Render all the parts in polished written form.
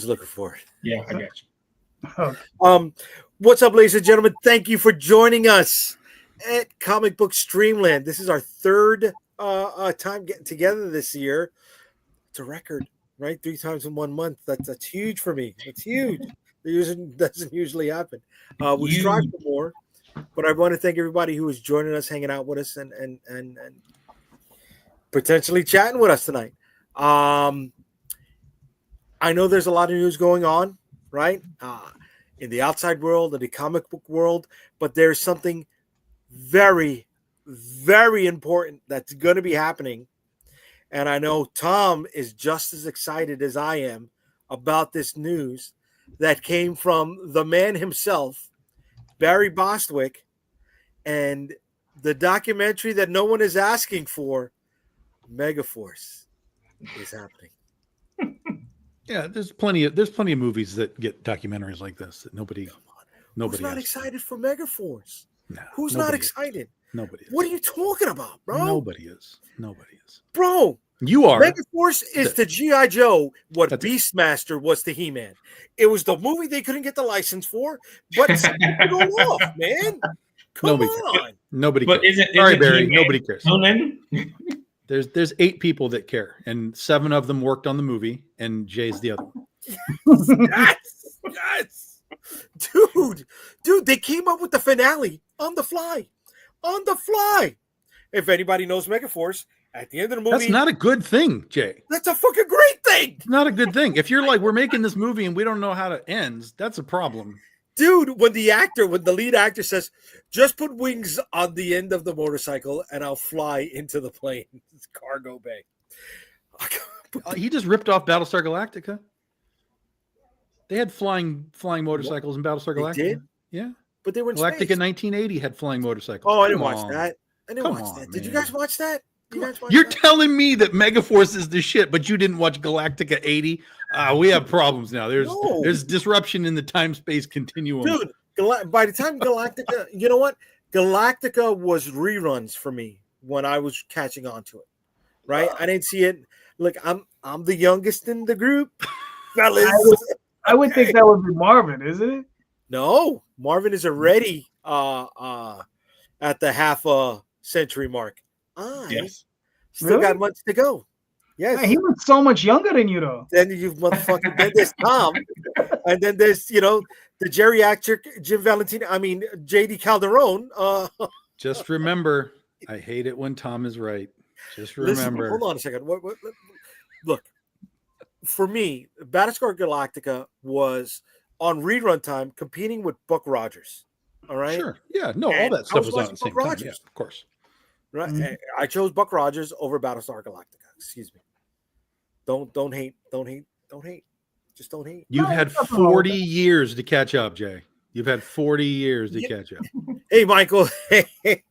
Looking for it. Yeah, I got you. Okay. What's up, ladies and gentlemen? Thank you for joining us at Comic Book Streamland. This is our third time getting together this year. It's a record, right? 3 times in 1 month. That's huge for me. That's huge. It doesn't usually happen. We strive for more, but I want to thank everybody who is joining us, hanging out with us, and potentially chatting with us tonight. I know there's a lot of news going on, right? In the outside world, in the comic book world, but there's something very, very important that's going to be happening. And I know Tom is just as excited as I am about this news that came from the man himself, Barry Bostwick, and the documentary that no one is asking for, Megaforce, is happening. Yeah, there's plenty of movies that get documentaries like this that nobody. Who's not excited for Megaforce? No, who's not excited? Nobody is. What are you talking about, bro? Nobody is. Bro, you are. Megaforce is the G.I. Joe what Beastmaster was to He-Man. It was the movie they couldn't get the license for, but it's going off, man. Come on. Nobody but cares. Sorry, Barry. Nobody cares. Conan? There's 8 people that care, and 7 of them worked on the movie, and Jay's the other one. Yes. Dude, they came up with the finale on the fly. If anybody knows Megaforce, at the end of the movie, that's not a good thing, Jay. That's a fucking great thing. It's not a good thing. If you're like, we're making this movie and we don't know how it ends, that's a problem. Dude, when the lead actor says, just put wings on the end of the motorcycle and I'll fly into the plane's cargo bay. He just ripped off Battlestar Galactica. They had flying motorcycles in Battlestar Galactica. They did? Yeah. But they were in Galactica space. 1980 had flying motorcycles. Oh, I didn't watch that. Did you guys watch that? You're telling me that Megaforce is the shit, but you didn't watch Galactica 80? We have problems now. There's disruption in the time-space continuum. Dude, by the time Galactica, you know what? Galactica was reruns for me when I was catching on to it. Right? I didn't see it. Look, I'm the youngest in the group. Fellas. I would think that would be Marvin, isn't it? No, Marvin is already at the half century mark. Yes. Still got months to go. Yes. Man, he was so much younger than you, though. Then you motherfucking then there's Tom, and then there's the geriatric Jim Valentino. I mean JD Calderon. Just remember, I hate it when Tom is right. Just remember. Listen, hold on a second. Look, for me, Battlestar Galactica was on rerun time, competing with Buck Rogers. All right. Sure. Yeah. No, all that stuff was on at the same time. Yeah, of course. Right. Mm-hmm. I chose Buck Rogers over Battlestar Galactica. Excuse me. Don't hate. Just don't hate. You've had 40 years to catch up, Jay. You've had 40 years to catch up. Hey, Michael. Hey,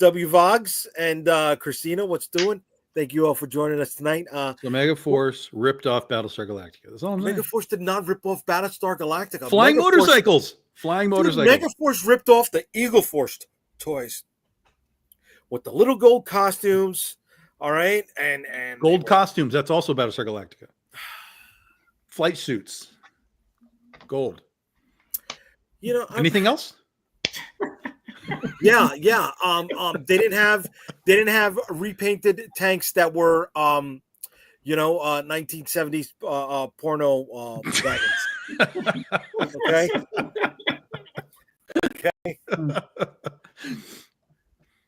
W. Vogs and Christina, what's doing? Thank you all for joining us tonight. So Megaforce ripped off Battlestar Galactica. That's all I'm saying. Megaforce did not rip off Battlestar Galactica. Flying motorcycles. Megaforce ripped off the Eagle Force toys with the little gold costumes. All right, and gold costumes. That's also Battlestar Galactica. Flight suits, gold. Anything else? Yeah. They didn't have repainted tanks that were 1970s porno wagons. Okay.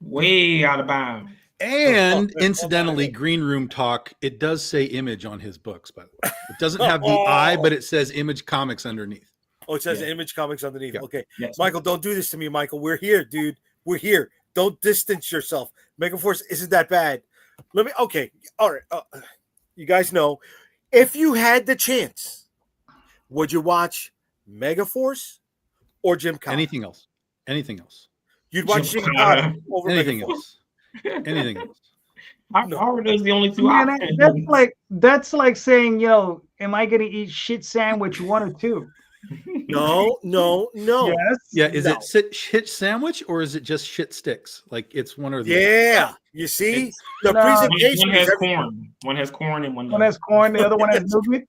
Way out of bounds. And incidentally, Green Room Talk, it does say Image on his books, by the way. It doesn't have the I, but it says Image Comics underneath. Oh, it says Image Comics underneath. Yeah. Okay. Yes. Michael, don't do this to me, Michael. We're here, dude. We're here. Don't distance yourself. Megaforce isn't that bad. Okay. All right. You guys know, if you had the chance, would you watch Megaforce or Jim Cobb? Anything else? You'd watch Jim Cobb over anything Megaforce. else? Anything else? Are those the only two Man, options? that's like saying, am I gonna eat shit sandwich 1 or 2? No. Yes. Yeah, is No. it shit sandwich or is it just shit sticks? Like it's one or the other. Yeah, you see It's- the No. presentation One is has everything. corn. One has corn and one One doesn't. has corn, the other one has Yes. nougat.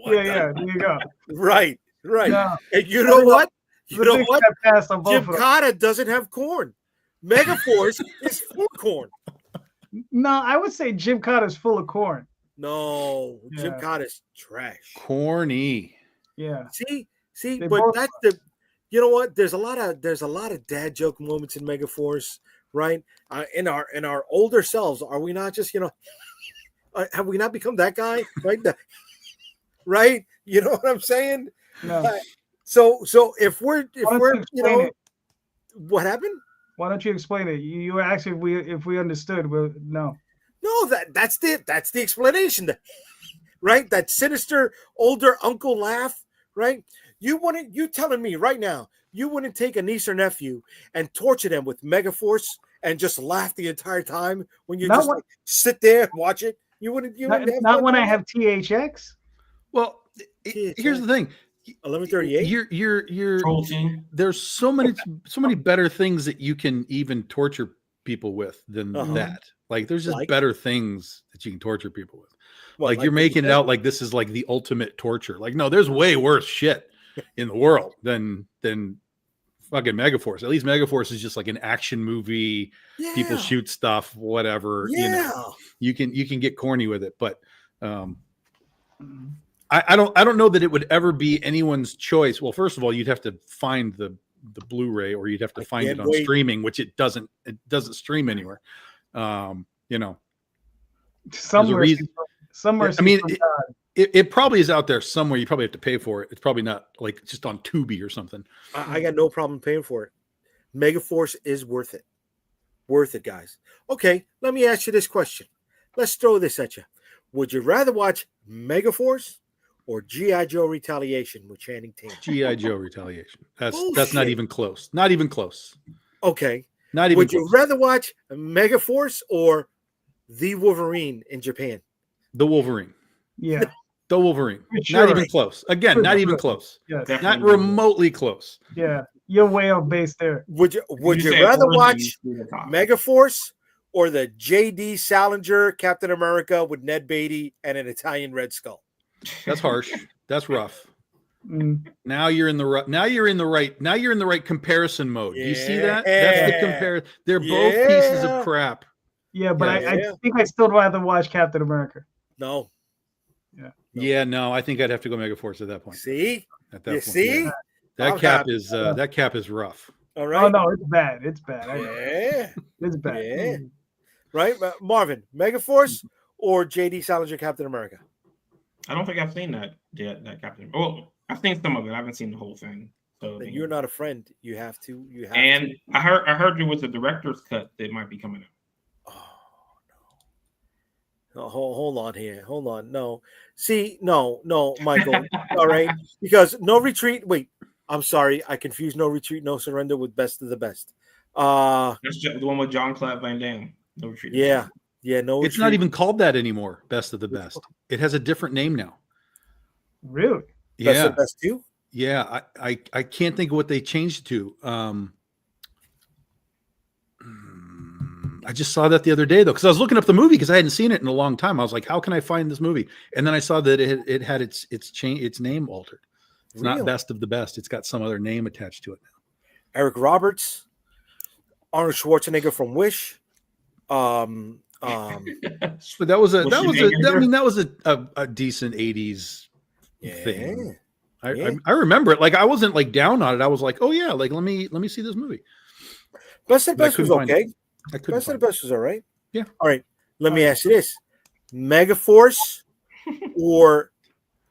What Yeah, the- yeah. There you go. Right. No, And you I know think what? the You know big what? fat pass on both of them. Gymkhana doesn't have corn. Megaforce is full of corn. No, I would say Gymkhana is full of corn. No, Yeah. Gymkhana is trash. Corny. Yeah. See, They but both that's the. You know what? There's a lot of dad joke moments in Megaforce, right? In our older selves, are we not just have we not become that guy, right? Right? You know what I'm saying? No. So if we're Why don't you explain it? what happened? Why don't you explain it? You were asking if we understood. Well, no. No, that's the explanation, right? That sinister older uncle laugh, right? You telling me right now you wouldn't take a niece or nephew and torture them with Megaforce and just laugh the entire time when you Not just when- like, sit there and watch it? You wouldn't Not, have not fun when I doing have THX. Well, Yeah, here's the thing. it? 1138. You're Troll team. there's so many better things that you can even torture people with than Uh-huh. that. Like there's just Like? better things that you can torture people with. What, Like you're what making you it out like this is like the ultimate torture. Like no, there's way worse shit in the world than fucking Megaforce. At least Megaforce is just like an action movie. said? People Yeah. shoot stuff, whatever. Yeah. You know, you can get corny with it, but I don't know that it would ever be anyone's choice. Well, first of all, you'd have to find the Blu-ray or you'd have to I find it can't on wait. streaming, which it doesn't stream anywhere. You know, Some There's a mercy. reason- Some mercy. I mean, from it- God. it probably is out there somewhere. You probably have to pay for it. It's probably not like just on Tubi or something. I got no problem paying for it. Megaforce is worth it. Worth it, guys. Okay, let me ask you this question. Let's throw this at you. Would you rather watch Megaforce or G.I. Joe Retaliation with Channing Tatum? GI Joe Retaliation. That's not Bullshit. even close. Not even close. Okay. Not even Would close. you rather watch Megaforce or The Wolverine in Japan? The Wolverine. Yeah. The Wolverine. For sure. Not even close. Again, For not even sure. close. Yes. Not Definitely. remotely close. Yeah. You're way off base there. Would you said rather Origins watch to the top. Megaforce or the J.D. Salinger Captain America with Ned Beatty and an Italian Red Skull? That's harsh. That's rough. Mm. Now you're in the right. Now you're in the right comparison mode. Do you see that? That's the Yeah. compare. They're both pieces Yeah. of crap. Yeah, but Yeah. I think I'd still rather watch Captain America. No. Yeah, no, I think I'd have to go Megaforce at that point. See? At that You point, see? yeah. That I'm cap happy. is that cap is rough. All Oh right. no, it's bad. It's bad. I know. Yeah. It's bad. Yeah. Right? Marvin, Megaforce or J.D. Salinger Captain America? I don't think I've seen that yet. That Captain. Well, I've seen some of it. I haven't seen the whole thing. So You're not a friend. You have to. And I heard there was a director's cut that might be coming out. Oh no. Hold on here. Hold on. No. See, no, Michael. All right. Because No Retreat. Wait, I'm sorry. I confused No Retreat, No Surrender with Best of the Best. That's the one with Jean-Claude Van Damme. No Retreat. Yeah. Yeah, No It's Retreat. not even called that anymore. Best of the best. It has a different name now. Really? Best Yeah, of the Best too. yeah. I can't think of what they changed to. I just saw that the other day though, because I was looking up the movie because I hadn't seen it in a long time. I was like, how can I find this movie? And then I saw that it had its name altered. It's not Really? Best of the Best. It's got some other name attached to it now. Eric Roberts, Arnold Schwarzenegger from Wish. But that was a Was that she was making a I her? mean that was a decent 80s Yeah. thing. Yeah. I remember it. Like I wasn't like down on it. I was like, oh yeah, like let me see this movie. Best of the I Best was couldn't find okay. I couldn't Best of find the it. Best was all right. Yeah. All right. Let me ask you this: Megaforce or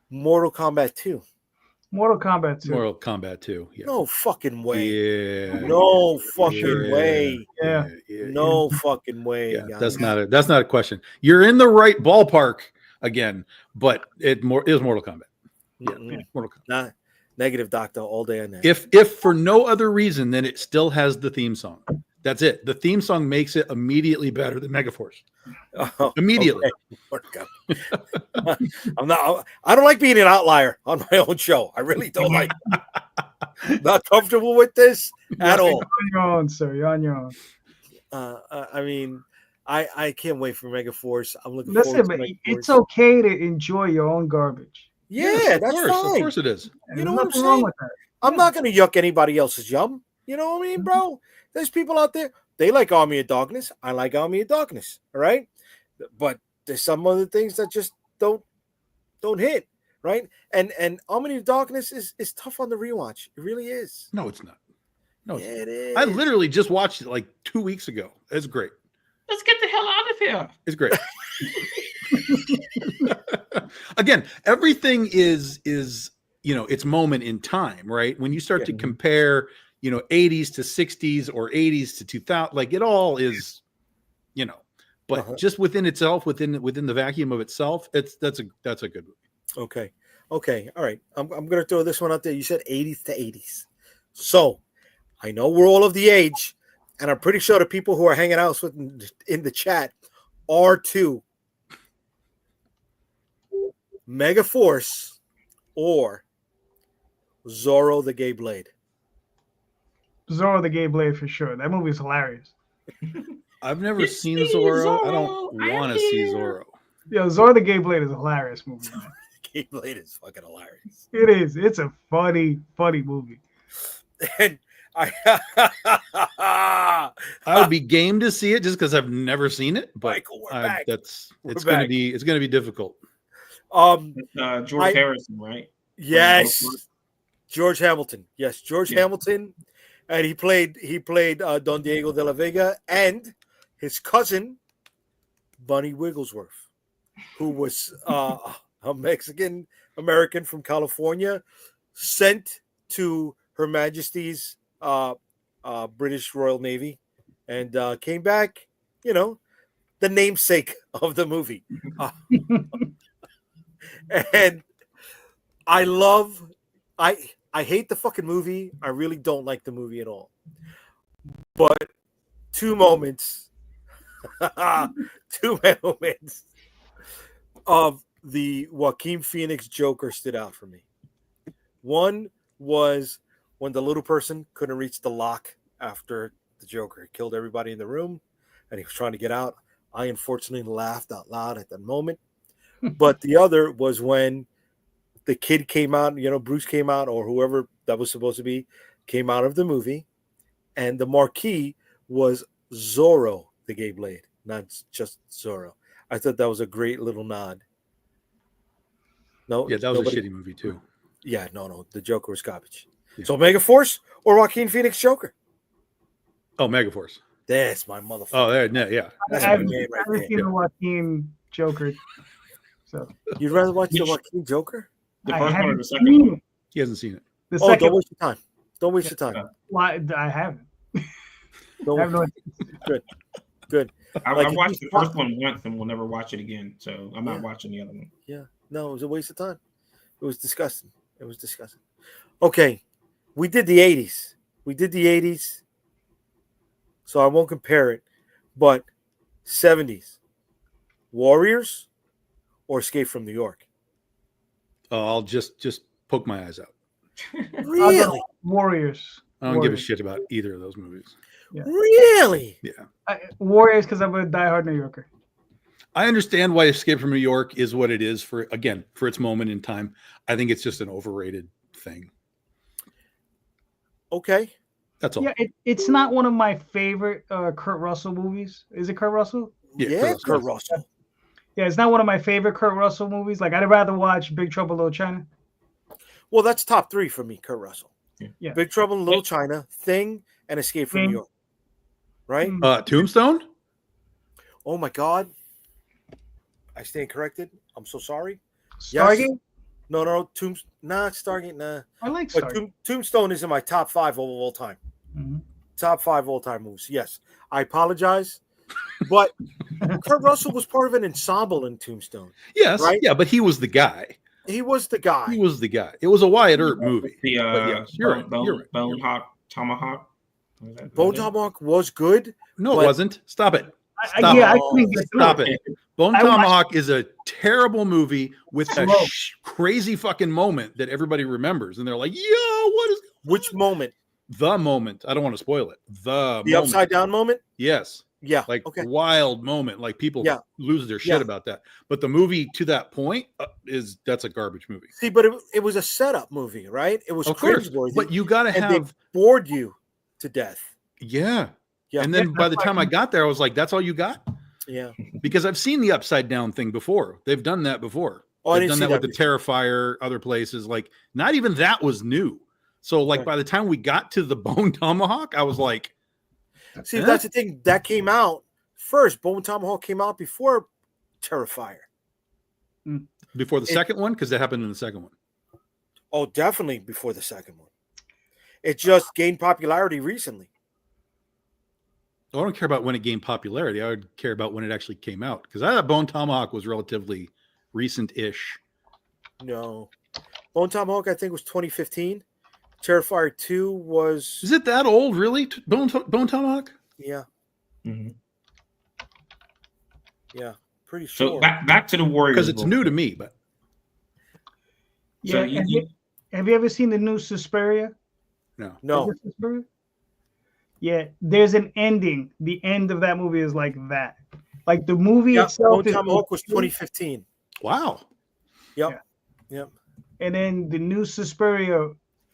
Mortal Kombat 2? Mortal Kombat 2. Mortal Kombat 2. Yeah. No fucking way. Yeah. No fucking Yeah. way. Yeah. No fucking way. Yeah, guys. that's not a question. You're in the right ballpark again, but it is Mortal Kombat. Yeah, Mm-mm. Mortal Kombat. Nah, negative, doctor, all day on that. If for no other reason than it still has the theme song. That's it. The theme song makes it immediately better than Megaforce. Oh, Immediately. okay. I don't like being an outlier on my own show. I really don't like. Not comfortable with this at all. You're on your own, sir. You're on your own. I mean, I can't wait for Megaforce. I'm looking Listen, forward but to Megaforce. it's okay to enjoy your own garbage. Yeah, Yes, that's of fine. course it is. There's know what I'm nothing wrong saying? with that. I'm not going to yuck anybody else's yum. You know what I mean, bro? There's people out there. They like Army of Darkness. I like Army of Darkness. All right, but there's some other things that just don't hit. Right? And Army of Darkness is tough on the rewatch. It really is. No, it's not. No, Yeah, it is. I literally just watched it like 2 weeks ago. It's great. Let's get the hell out of here. It's great. Again, everything is its moment in time, right? When you start to compare, 80s to 60s or 80s to 2000, like it all is, but just within itself, within the vacuum of itself, that's a good movie. Okay. All right. I'm gonna throw this one out there. You said 80s to 80s. So I know we're all of the age, and I'm pretty sure the people who are hanging out with in the chat are too. Megaforce or Zorro the Gay Blade. Zorro the Gay Blade for sure. That movie is hilarious. I've never It's seen me, Zorro. I Zorro. don't I am want to see here. Zorro. Yo, Zorro the Gay Blade is a hilarious movie. Man. Gay Blade is fucking hilarious. It is. It's a funny movie. And I I would be game to see it just because I've never seen it, but Michael, we're back. it's We're gonna back. be difficult. George Harrison, right? Yes, George Hamilton. Yes, George Yeah. Hamilton, and he played Don Diego de la Vega and his cousin Bunny Wigglesworth, who was a Mexican American from California, sent to Her Majesty's British Royal Navy, and came back. The namesake of the movie. And I hate the fucking movie. I really don't like the movie at all. But two moments of the Joaquin Phoenix Joker stood out for me. One was when the little person couldn't reach the lock after the Joker killed everybody in the room and he was trying to get out. I unfortunately laughed out loud at that moment. But the other was when the kid came out, Bruce came out, or whoever that was supposed to be, came out of the movie, and the marquee was Zorro, the Gay Blade, not just Zorro. I thought that was a great little nod. No, Yeah, that was a shitty movie too. Yeah, no, the Joker was garbage. Yeah. So Megaforce or Joaquin Phoenix Joker? Oh, Megaforce. That's my motherfucker. Oh, there, no, yeah. That's I've my game right never there. seen the Joaquin Joker. So You'd rather watch the Which- Joaquin Joker? The I first one or haven't the second seen one? He hasn't seen it. the Oh, second don't waste your time. Don't waste your time. why I haven't. Don't I have no Good. I Like, watched if the you- first one once and will never watch it again. So I'm not Yeah. watching the other one. Yeah. No, it was a waste of time. It was disgusting. Okay. We did the 80s. So I won't compare it. But 70s. Warriors or Escape from New York? Oh, I'll just poke my eyes out. Really? Warriors. I don't give a Warriors. shit about either of those movies. Really? Yeah. Warriors because I'm a diehard New Yorker. I understand why Escape from New York is what it is for its moment in time. I think it's just an overrated thing. Okay. That's all. Yeah, it's not one of my favorite Kurt Russell movies. Is it Kurt Russell? Yeah, Kurt Kurt Russell. Russell. Yeah, it's not one of my favorite Kurt Russell movies. Like I'd rather watch Big Trouble in Little China. Well, that's top 3 for me, Kurt Russell. Yeah. Big Trouble in Little China, Thing, and Escape from Thing. New York. Right? Tombstone? Oh my God. I stand corrected. I'm so sorry. Stargate. No, Stargate, nah. I like But Stargate. Tombstone is in my top 5 of all time. Mhm. Top 5 all-time movies. Yes. I apologize. But Kurt Russell was part of an ensemble in Tombstone. Yes. Right? Yeah, but he was the guy. He was the guy. He was the guy. It was a Wyatt Earp movie. The But yes, you're right. You're right. Bone Hawk Tomahawk. Bone Tomahawk was good. No, But- it wasn't. Stop it. I Stop couldn't get through Stop it. Bone I watched- Tomahawk is a terrible movie with a Slow. crazy fucking moment that everybody remembers, and they're like, "Yo, what is Which moment? the moment?" I don't want to spoil it. The The moment. upside down moment? Yes, Yeah. like Okay. wild moment. Like people Yeah. lose their shit Yeah. about that. But the movie to that point that's a garbage movie. See, but it was a setup movie, right? It was Of course, cringeworthy. but you got to and they have bored you to death. yeah. Yeah. And then Yeah, by the that's time why- I got there, I was like, "That's all you got?" Yeah. Because I've seen the upside down thing before. They've done that before. Oh, I They've didn't done see that that with the Terrifier, other places. Like, not even that was new. So, like, Right. by the time we got to the Bone Tomahawk, I was like, See, Huh? that's the thing that came out first. Bone Tomahawk came out before Terrifier. before the It- second one, because that happened in the second one. Oh, definitely before the second one. It just gained popularity recently. I don't care about when it gained popularity. I would care about when it actually came out, because I thought Bone Tomahawk was relatively recent-ish. No. Bone Tomahawk, I think, was 2015. Terrifier 2 was Is it that old, really? Bone Tomahawk? yeah, Mhm. yeah, pretty So sure. back to the Warriors. Because it's real new to quick. me, but So Yeah, have you ever seen the new Suspiria? no. No. Is it Suspiria? Yeah, there's an ending. The end of that movie is like that. Like the movie Yeah, itself Bone is Tomahawk was 2015. Wow. Yep. Yep. and then the new Suspiria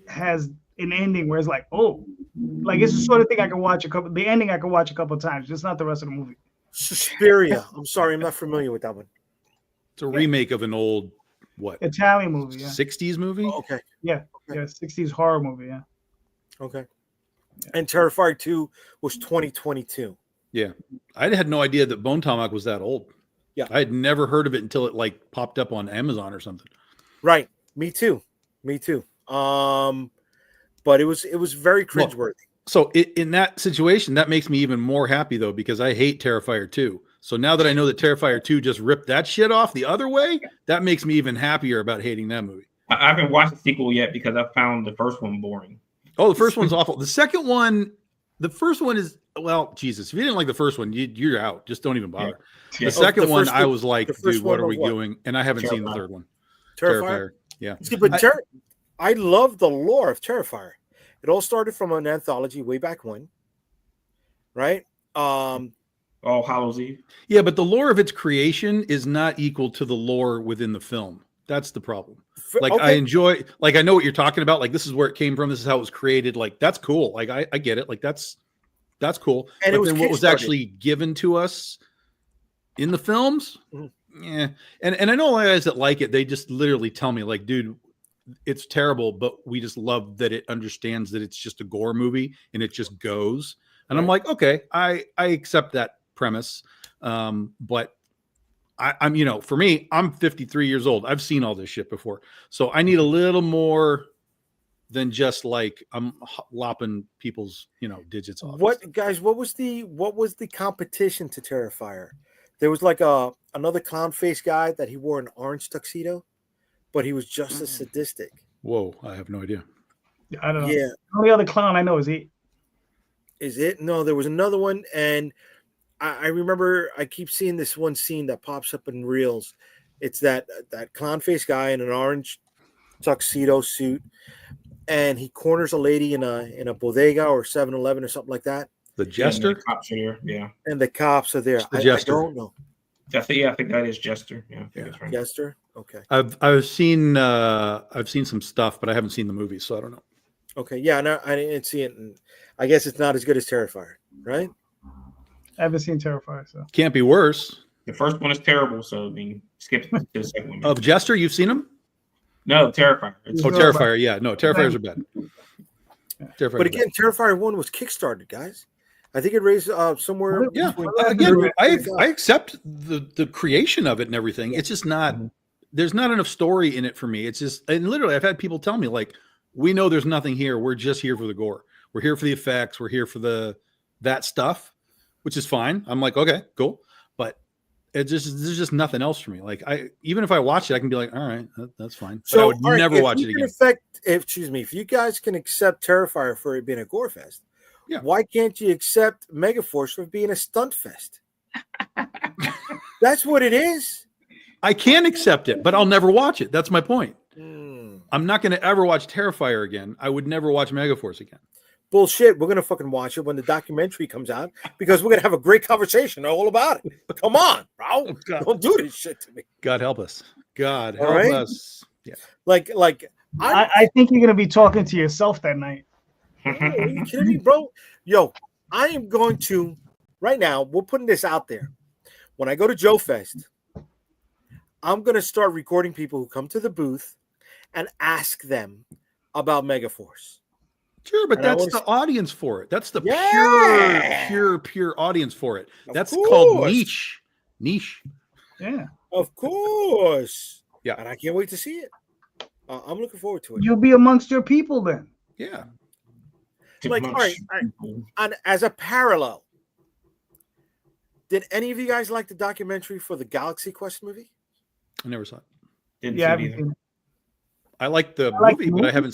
has an ending where it's like, oh, like it's the sort of thing I can watch the ending I can watch a couple times, just not the rest of the movie. Suspiria. I'm sorry, I'm not familiar with that one. It's a remake of an old, what, Italian movie, yeah. 60s movie? Oh, okay. Yeah, 60s horror movie, yeah. Okay. And Terrifier 2 was 2022. Yeah. I had no idea that Bone Tomahawk was that old. Yeah. I had never heard of it until it like popped up on Amazon or something. Right. Me too. Me too. But it was very Well, cringeworthy. So in that situation, that makes me even more happy though, because I hate Terrifier 2. So now that I know that Terrifier 2 just ripped that shit off the other way, that makes me even happier about hating that movie. I haven't watched the sequel yet because I found the first one boring. Oh, the first one's awful. The first one is, well, Jesus, if you didn't like the first one, you're out. Just don't even bother. Yeah. The second the one, first I one- was like, the first dude, what one are of we what? doing? And I haven't seen the Terrifier. third one. Terrifier. Yeah. See, but I- I love the lore of Terrifier. It all started from an anthology way back when, right? All Hallows Eve. Yeah, but the lore of its creation is not equal to the lore within the film. That's the problem. Like I okay, enjoy, like I know what you're talking about. Like this is where it came from. This is how it was created. Like that's cool. Like I get it. Like that's cool. And but it was then what was kickstarted. actually given to us in the films, Mhm. yeah. And I know a lot of guys that like it. They just literally tell me like, dude, it's terrible, but we just love that it understands that it's just a gore movie and it just goes. And I'm like, okay, I accept that premise. But I'm, for me, I'm 53 years old. I've seen all this shit before. So I need a little more than just like I'm lopping people's, digits off. what guys? What was the competition to Terrifier? There was like another clown face guy that he wore an orange tuxedo, but he was just as sadistic. Whoa, I have no idea. I don't know. Yeah, The only other clown I know is he. is it? No, there was another one, and I remember I keep seeing this one scene that pops up in reels. It's that clown face guy in an orange tuxedo suit, and he corners a lady in a bodega or 7-Eleven or something like that, The Jester? And the cops are here. Yeah. and the cops are there. The I Jester. don't know. I think that is Jester. Yeah. I think that's right. Jester. Okay. I've seen some stuff, but I haven't seen the movie, so I don't know. Okay. Yeah. No, I didn't see it. And I guess it's not as good as Terrifier, right? I haven't seen Terrifier, so Can't be worse. The first one is terrible, so I mean, skip to the second one. Of Jester, you've seen him? No, Terrifier. It's Oh, No, Terrifier. Yeah, no, Terrifiers are bad. Terrifiers But are again, Terrifier 1 was kickstarted, guys. I think it raised somewhere. Yeah, between- again, I accept the creation of it and everything. It's just not. There's not enough story in it for me. It's just, and literally, I've had people tell me like, we know there's nothing here. We're just here for the gore. We're here for the effects. We're here for that stuff, which is fine. I'm like, okay, cool. But there's just nothing else for me. Like even if I watch it, I can be like, all right, that's fine. But I would all right, never if watch you it can again. if you guys can accept Terrifier for it being a gore fest, Yeah. Why can't you accept Megaforce for being a stunt fest? That's what it is. I can accept it, but I'll never watch it. That's my point. Mm. I'm not going to ever watch Terrifier again. I would never watch Megaforce again. Bullshit. We're gonna fucking watch it when the documentary comes out because we're gonna have a great conversation all about it. Come on, bro. Oh, God. Don't do this shit to me. God help us. God All help right. us. Yeah. Like I think you're gonna be talking to yourself that night. are you kidding me, bro? Yo, I am going to right now. We're putting this out there. When I go to Joe Fest, I'm gonna start recording people who come to the booth and ask them about Megaforce. Sure, but And I that's wanna the audience for it. That's the Yeah. pure audience for it. Of That's called course. niche. Niche. Yeah, Of course. Yeah. And I can't wait to see it. I'm looking forward to it. you'll be amongst your people then. Yeah. Like, all right. And as a parallel, did any of you guys like the documentary for the Galaxy Quest movie? I never saw it. Didn't Yeah, I see it haven't either. seen it. I like the I like movie, the but I movie. haven't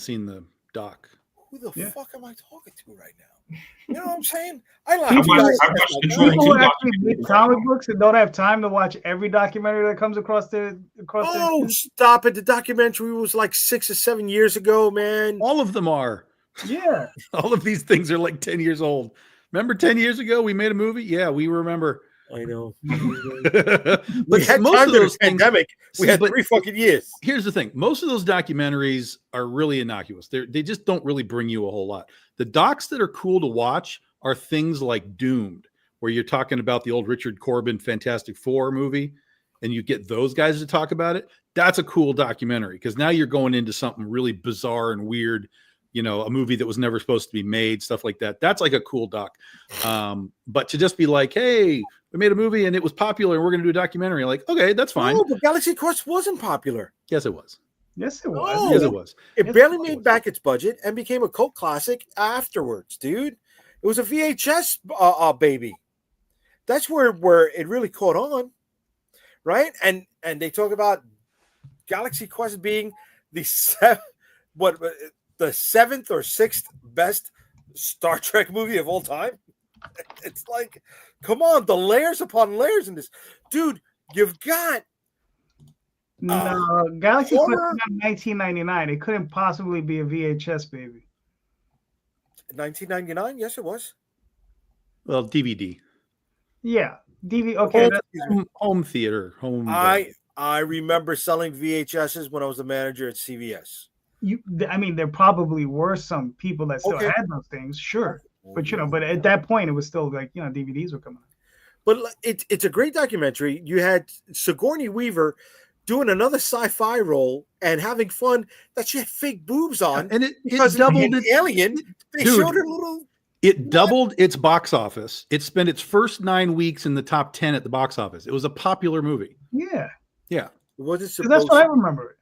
seen the doc. Who the Yeah. fuck am I talking to right now? You know what I'm saying? I like I you watched- guys. I watched the Like, trailer. People two who actually read documentaries. comic books and don't have time to watch every documentary that comes across the oh, stop it. The documentary was like 6 or 7 years ago, man. All of them are. Yeah. All of these things are like 10 years old. Remember 10 years ago we made a movie? Yeah, we remember. I know. But We had most time of during those the things, pandemic. We See, had but 3 fucking years. here's the thing. Most of those documentaries are really innocuous. They just don't really bring you a whole lot. The docs that are cool to watch are things like Doomed, where you're talking about the old Richard Corbin Fantastic Four movie, and you get those guys to talk about it. That's a cool documentary because now you're going into something really bizarre and weird, you know, a movie that was never supposed to be made, stuff like that. That's like a cool doc. But to just be like, hey, we made a movie and it was popular and we're going to do a documentary, like, okay, that's fine. Oh, but Galaxy Quest wasn't popular. Yes, it was. Yes, it was. Oh. Yes, it was. It Yes, barely it made was. back its budget and became a cult classic afterwards, dude. It was a VHS baby. That's where it really caught on, right? And they talk about Galaxy Quest being the seventh or sixth best Star Trek movie of all time. It's like, come on, the layers upon layers in this, dude. You've got No, Galaxy Quest horror- came out in 1999. It couldn't possibly be a VHS baby. 1999. Yes, it was. Well, DVD. Yeah, DV. Okay, Home theater. Home. I remember selling VHSs when I was the manager at CVS. I mean, there probably were some people that still Okay. had those things, sure. But but at that point, it was still like DVDs were coming out. But it's a great documentary. You had Sigourney Weaver doing another sci-fi role and having fun that she had fake boobs on And it because doubled in it. Alien. They Dude. showed her little. It doubled its box office. It spent its first 9 weeks in the top 10 at the box office. It was a popular movie. Yeah, Yeah. Was it 'cause supposed? that's what I remember.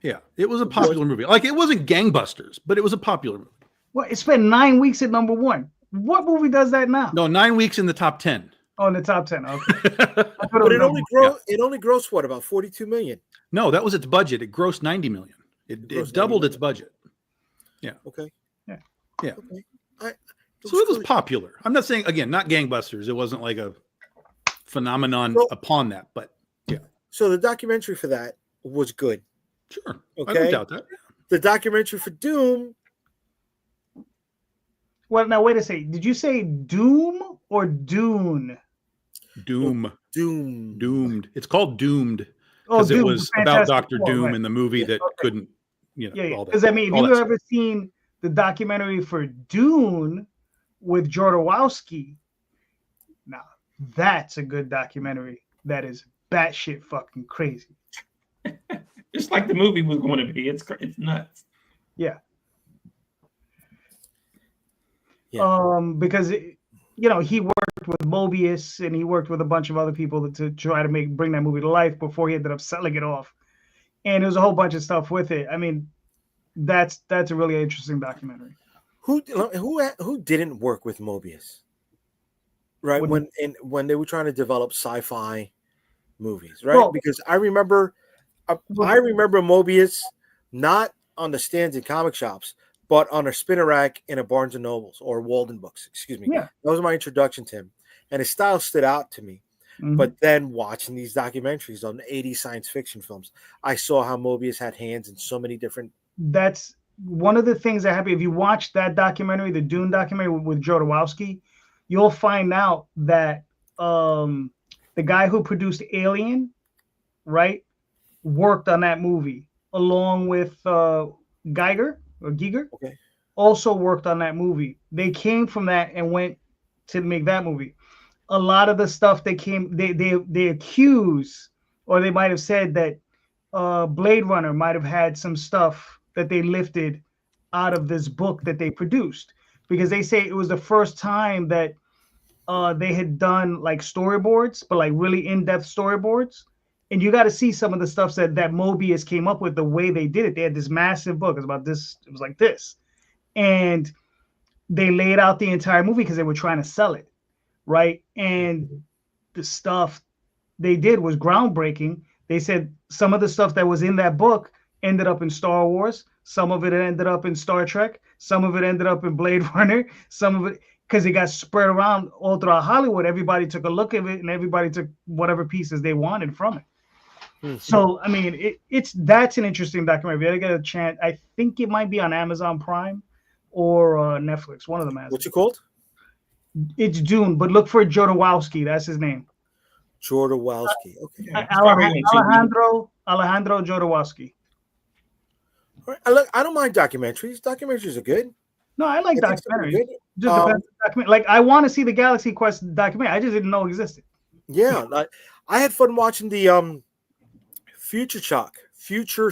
Yeah. It was a popular movie. Like it wasn't gangbusters, but it was a popular movie. Well, it spent 9 weeks at number one. What movie does that now? No, 9 weeks in the top 10. Oh, in the top 10. Okay. But it only grossed what, about 42 million. No, that was its budget. It grossed 90 million. It grossed doubled 90 its budget. Okay. Yeah. Yeah. Okay. So it was popular. I'm not saying, again, not gangbusters. It wasn't like a phenomenon Well- upon that, but So the documentary for that was good. sure. I Okay. don't doubt that. The documentary for Doom. Well, now wait a second. Did you say Doom or Dune? Doom. Doom. Doomed. It's called Doomed Oh, because it Doom, was the about Fantastic Doctor Four, Doom right. in the movie that Okay. couldn't, Yeah. all that. Because I mean, all if that you've ever seen the documentary for Dune with Jodorowsky, now that's a good documentary. That is batshit fucking crazy. Just like the movie was going to be. It's nuts. Yeah. Because he worked with Mobius and he worked with a bunch of other people to try to bring that movie to life before he ended up selling it off. And there was a whole bunch of stuff with it. I mean, that's a really interesting documentary. Who didn't work with Mobius? Right, When- when they were trying to develop sci-fi movies, right? Well- Because I remember Mobius not on the stands in comic shops, but on a spinner rack in a Barnes and Nobles or Walden Books. Excuse me. Yeah. That was my introduction to him, and his style stood out to me. Mhm. But then watching these documentaries on 80s science fiction films, I saw how Mobius had hands in so many different. That's one of the things that happened. If you watch that documentary, the Dune documentary with Jodorowsky, you'll find out that the guy who produced Alien, right, worked on that movie along with Giger. Okay. Also worked on that movie. They came from that and went to make that movie. A lot of the stuff they accuse, or they might have said that Blade Runner might have had some stuff that they lifted out of this book that they produced, because they say it was the first time that they had done like storyboards, but like really in-depth storyboards. And you got to see some of the stuff that Mobius came up with, the way they did it. They had this massive book. It was about this. It was like this. And they laid out the entire movie because they were trying to sell it, right? And the stuff they did was groundbreaking. They said some of the stuff that was in that book ended up in Star Wars. Some of it ended up in Star Trek. Some of it ended up in Blade Runner. Some of it, because it got spread around all throughout Hollywood. Everybody took a look at it, and everybody took whatever pieces they wanted from it. So, I mean, that's an interesting documentary. If you ever get a chance, I think it might be on Amazon Prime or Netflix. One of them has. What's it called? It's Dune, but look for Jodorowsky. That's his name. Jodorowsky. Okay. Yeah, it's probably on TV. Alejandro Jodorowsky. All right. I don't mind documentaries. Documentaries are good. No, I like I think some are documentaries. good. Just depends on the documentary. Like, I want to see the Galaxy Quest documentary. I just didn't know it existed. Yeah, I had fun watching the Future Shock Future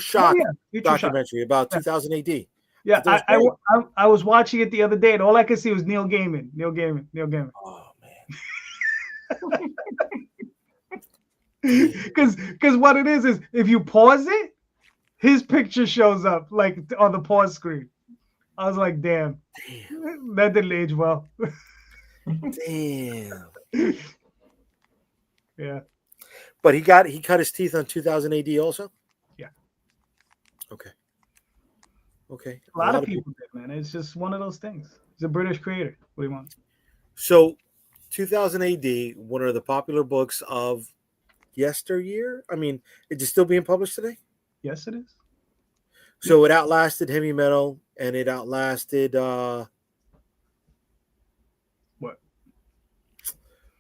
documentary about 2000 AD. Yeah, That was I was watching it the other day, and all I could see was Neil Gaiman. Oh man. Because what it is if you pause it, his picture shows up like on the pause screen. I was like, damn. That didn't age well. Damn. Yeah. But he cut his teeth on 2000 AD also? Yeah. Okay. Okay. A lot of people did, man. It's just one of those things. He's a British creator. What do you want? So 2000 AD, one of the popular books of yesteryear. I mean, is it still being published today? Yes, it is. So it outlasted Heavy Metal, and it outlasted What?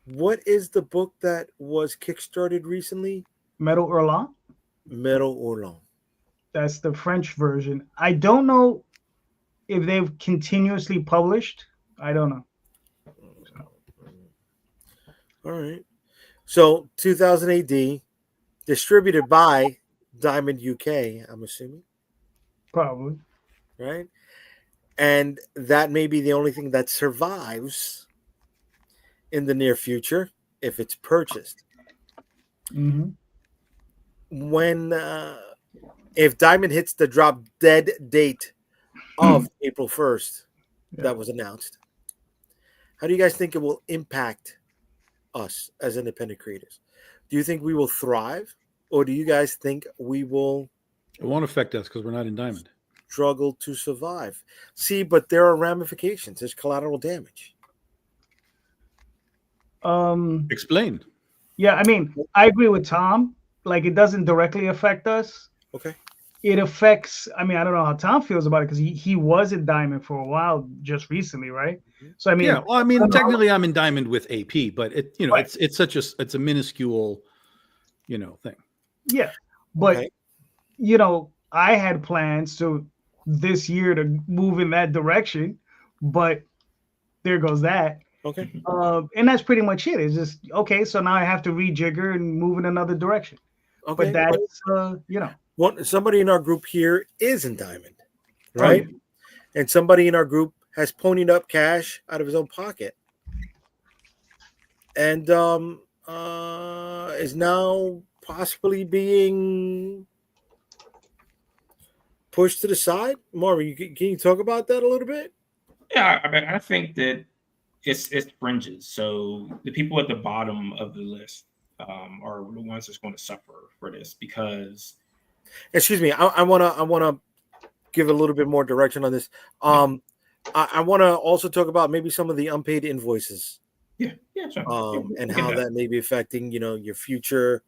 What is the book that was kickstarted recently? Metal Hurlant? Metal Hurlant. That's the French version. I don't know if they've continuously published. I don't know. All right. So 2000 AD, distributed by Diamond UK, I'm assuming. Probably. Right? And that may be the only thing that survives in the near future if it's purchased. Mm-hmm. When if Diamond hits the drop dead date of April 1st that was announced, how do you guys think it will impact us as independent creators? Do you think we will thrive, or do you guys think we will It won't affect us because we're not in Diamond. struggle to survive? See, but there are ramifications. There's collateral damage. Explain. Yeah, I mean, I agree with Tom. Like, it doesn't directly affect us. Okay. It affects, I mean, I don't know how Tom feels about it because he was in Diamond for a while just recently, right? So I mean, Yeah, well, I mean, technically I'm in Diamond with AP, but Right. it's a minuscule, thing. yeah. But Okay. I had plans to this year to move in that direction, but there goes that. Okay. And that's pretty much it. It's just okay, so now I have to rejigger and move in another direction. Okay. But that's Somebody in our group here is in Diamond, right? And somebody in our group has ponied up cash out of his own pocket, and is now possibly being pushed to the side. Marvin, can you talk about that a little bit? Yeah, I mean, I think that it's fringes. So the people at the bottom of the list are the ones that's going to suffer for this because. Excuse me. I wanna give a little bit more direction on this. I want to also talk about maybe some of the unpaid invoices, Yeah, sure. and Look at how that may be affecting, your future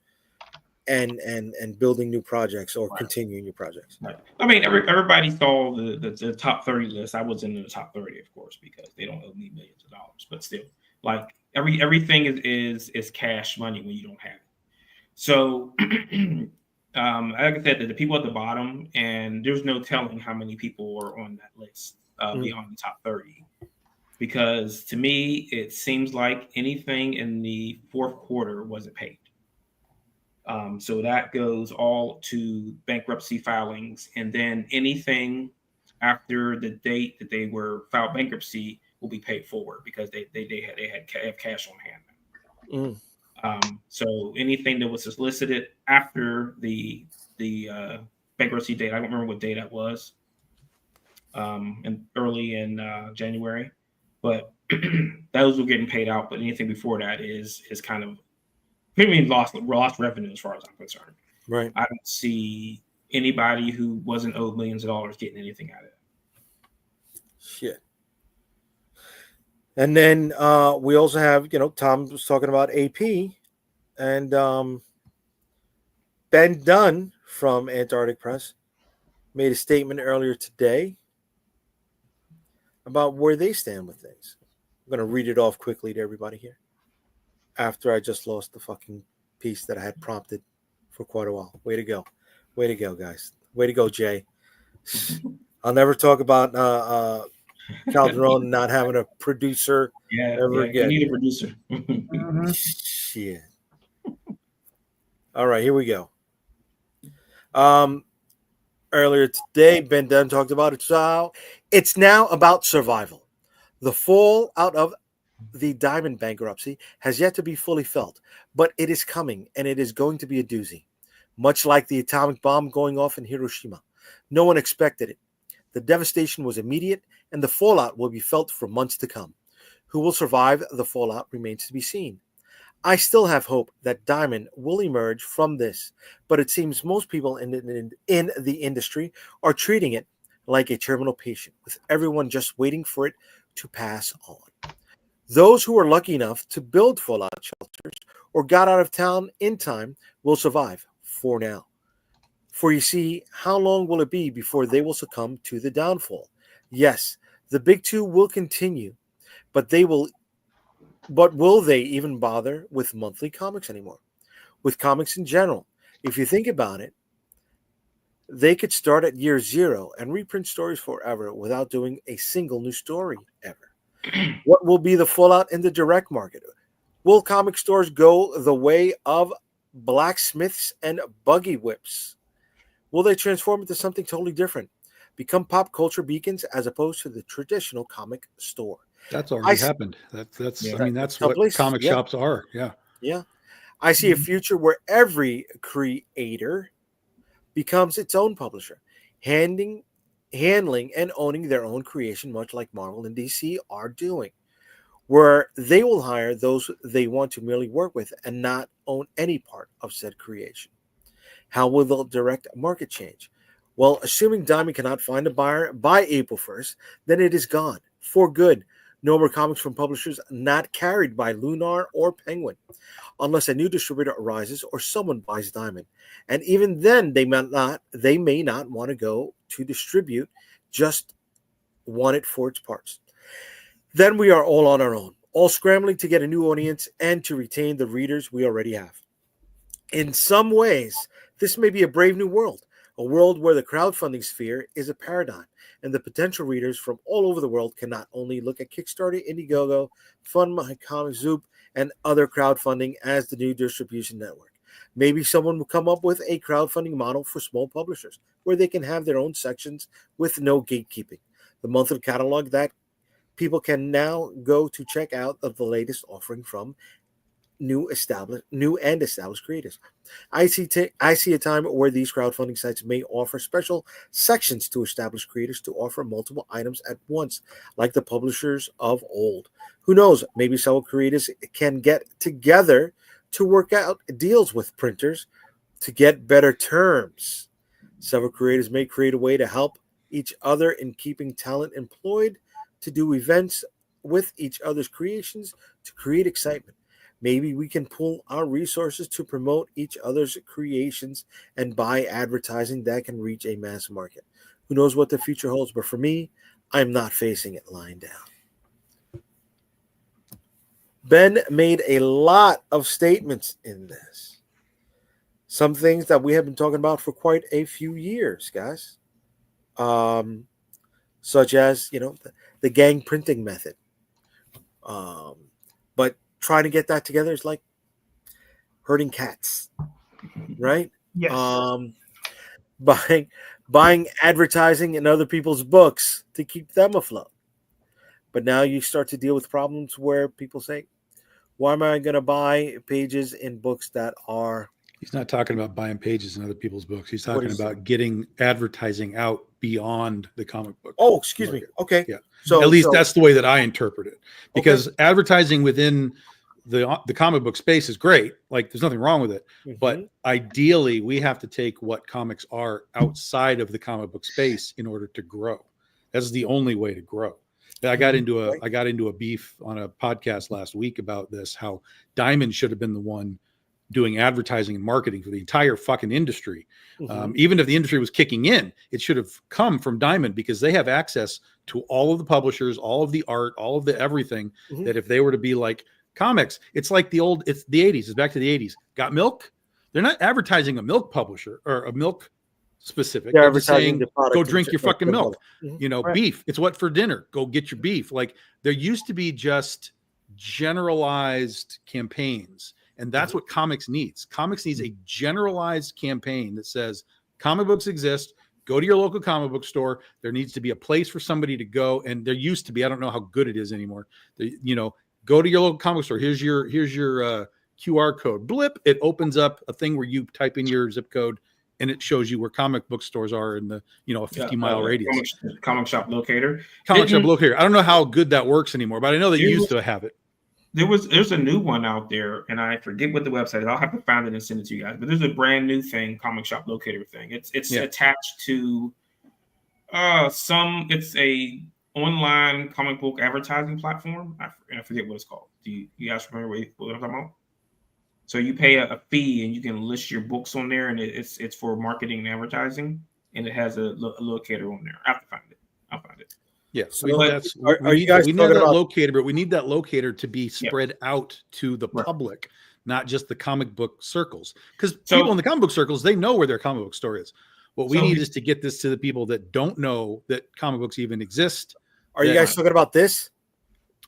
and building new projects or continuing new projects. Right. I mean, everybody saw the top 30 list. I was in the top 30, of course, because they don't owe me millions of dollars. But still, like everything is cash money when you don't have it. So, like I said, the people at the bottom, and there's no telling how many people are on that list beyond the top 30. Because to me, it seems like anything in the fourth quarter wasn't paid. So that goes all to bankruptcy filings, and then anything after the date that they were filed bankruptcy will be paid forward because they have cash on hand. So anything that was solicited after the bankruptcy date, I don't remember what day that was, and early in January, but those were getting paid out. But anything before that is kind of lost revenue as far as I'm concerned. Right. I don't see anybody who wasn't owed millions of dollars getting anything out of it. Shit. And then we also have, Tom was talking about AP, and Ben Dunn from Antarctic Press made a statement earlier today about where they stand with things. I'm going to read it off quickly to everybody here after I just lost the fucking piece that I had prompted for quite a while. Way to go. Way to go, guys. Way to go, Jay. I'll never talk about Calderon not having a producer ever again. You need a producer. Shit. All right, here we go. Earlier today, Ben Dunn talked about it. So it's now about survival. The fallout of the Diamond bankruptcy has yet to be fully felt, but it is coming, and it is going to be a doozy. Much like the atomic bomb going off in Hiroshima. No one expected it. The devastation was immediate, and the fallout will be felt for months to come. Who will survive the fallout remains to be seen. I still have hope that Diamond will emerge from this, but it seems most people in the industry are treating it like a terminal patient, with everyone just waiting for it to pass on. Those who are lucky enough to build fallout shelters or got out of town in time will survive for now. For you see, how long will it be before they will succumb to the downfall? Yes, the big two will continue, but will they even bother with monthly comics anymore? With comics in general, if you think about it, they could start at year 0 and reprint stories forever without doing a single new story ever. What will be the fallout in the direct market? Will comic stores go the way of blacksmiths and buggy whips? Will they transform into something totally different? Become pop culture beacons as opposed to the traditional comic store? That's already happened. That's Yeah. I mean, that's Some what places, comic yeah. shops are. Yeah. Yeah. I see a future where every creator becomes its own publisher, handling and owning their own creation, much like Marvel and DC are doing, where they will hire those they want to merely work with and not own any part of said creation. How will the direct market change? Well, assuming Diamond cannot find a buyer by April 1st, then it is gone for good. No more comics from publishers not carried by Lunar or Penguin, unless a new distributor arises or someone buys Diamond. And even then, they may not want to go to distribute, just want it for its parts. Then we are all on our own, all scrambling to get a new audience and to retain the readers we already have. In some ways, this may be a brave new world, a world where the crowdfunding sphere is a paradigm, and the potential readers from all over the world can not only look at Kickstarter, Indiegogo, FundMyComics, Zoop, and other crowdfunding as the new distribution network. Maybe someone will come up with a crowdfunding model for small publishers, where they can have their own sections with no gatekeeping. The monthly catalog that people can now go to check out of the latest offering from new and established creators. I see a time where these crowdfunding sites may offer special sections to established creators to offer multiple items at once, like the publishers of old. Who knows? Maybe several creators can get together to work out deals with printers to get better terms. Several creators may create a way to help each other and keeping talent employed to do events with each other's creations to create excitement. Maybe we can pool our resources to promote each other's creations and buy advertising that can reach a mass market. Who knows what the future holds? But for me, I'm not facing it lying down. Ben made a lot of statements in this. Some things that we have been talking about for quite a few years, guys. Such as, the gang printing method. But trying to get that together is like herding cats, right? Yes. Buying advertising in other people's books to keep them afloat. But now you start to deal with problems where people say, why am I going to buy pages in books that are... He's not talking about buying pages in other people's books. He's What talking is about getting advertising out beyond the comic book. Oh, excuse me. Okay. Yeah. So At least that's the way that I interpret it. Because advertising within the comic book space is great. Like, there's nothing wrong with it. But ideally, we have to take what comics are outside of the comic book space in order to grow. That's the only way to grow. I got into a beef on a podcast last week about this, how Diamond should have been the one doing advertising and marketing for the entire fucking industry. Even if the industry was kicking in, it should have come from Diamond, because they have access to all of the publishers, all of the art, all of the everything, that if they were to be like comics, it's like it's the 80s. It's back to the 80s. Got milk? They're not advertising a milk publisher or a milk specific. They're just saying, go drink your fucking milk. Beef. It's what for dinner. Go get your beef. Like, there used to be just generalized campaigns. And that's what comics needs. Comics needs a generalized campaign that says comic books exist. Go to your local comic book store. There needs to be a place for somebody to go. And there used to be, I don't know how good it is anymore. Go to your local comic store. Here's your QR code. Blip. It opens up a thing where you type in your zip code and it shows you where comic book stores are in the, a 50-mile radius. Comic shop locator. Comic shop locator. I don't know how good that works anymore, but I know they used to have it. There's a new one out there, and I forget what the website is. I'll have to find it and send it to you guys. But there's a brand new thing, comic shop locator thing. It's attached to it's a online comic book advertising platform. I forget what it's called. Do you guys remember what I'm talking about? So you pay a fee and you can list your books on there, and it's for marketing and advertising, and it has a locator on there. I have to find it. I'll find it. Yeah, so we need that locator, but we need that locator to be spread out to the public, not just the comic book circles. Because people in the comic book circles, they know where their comic book store is. What we need is to get this to the people that don't know that comic books even exist. Are you guys talking about this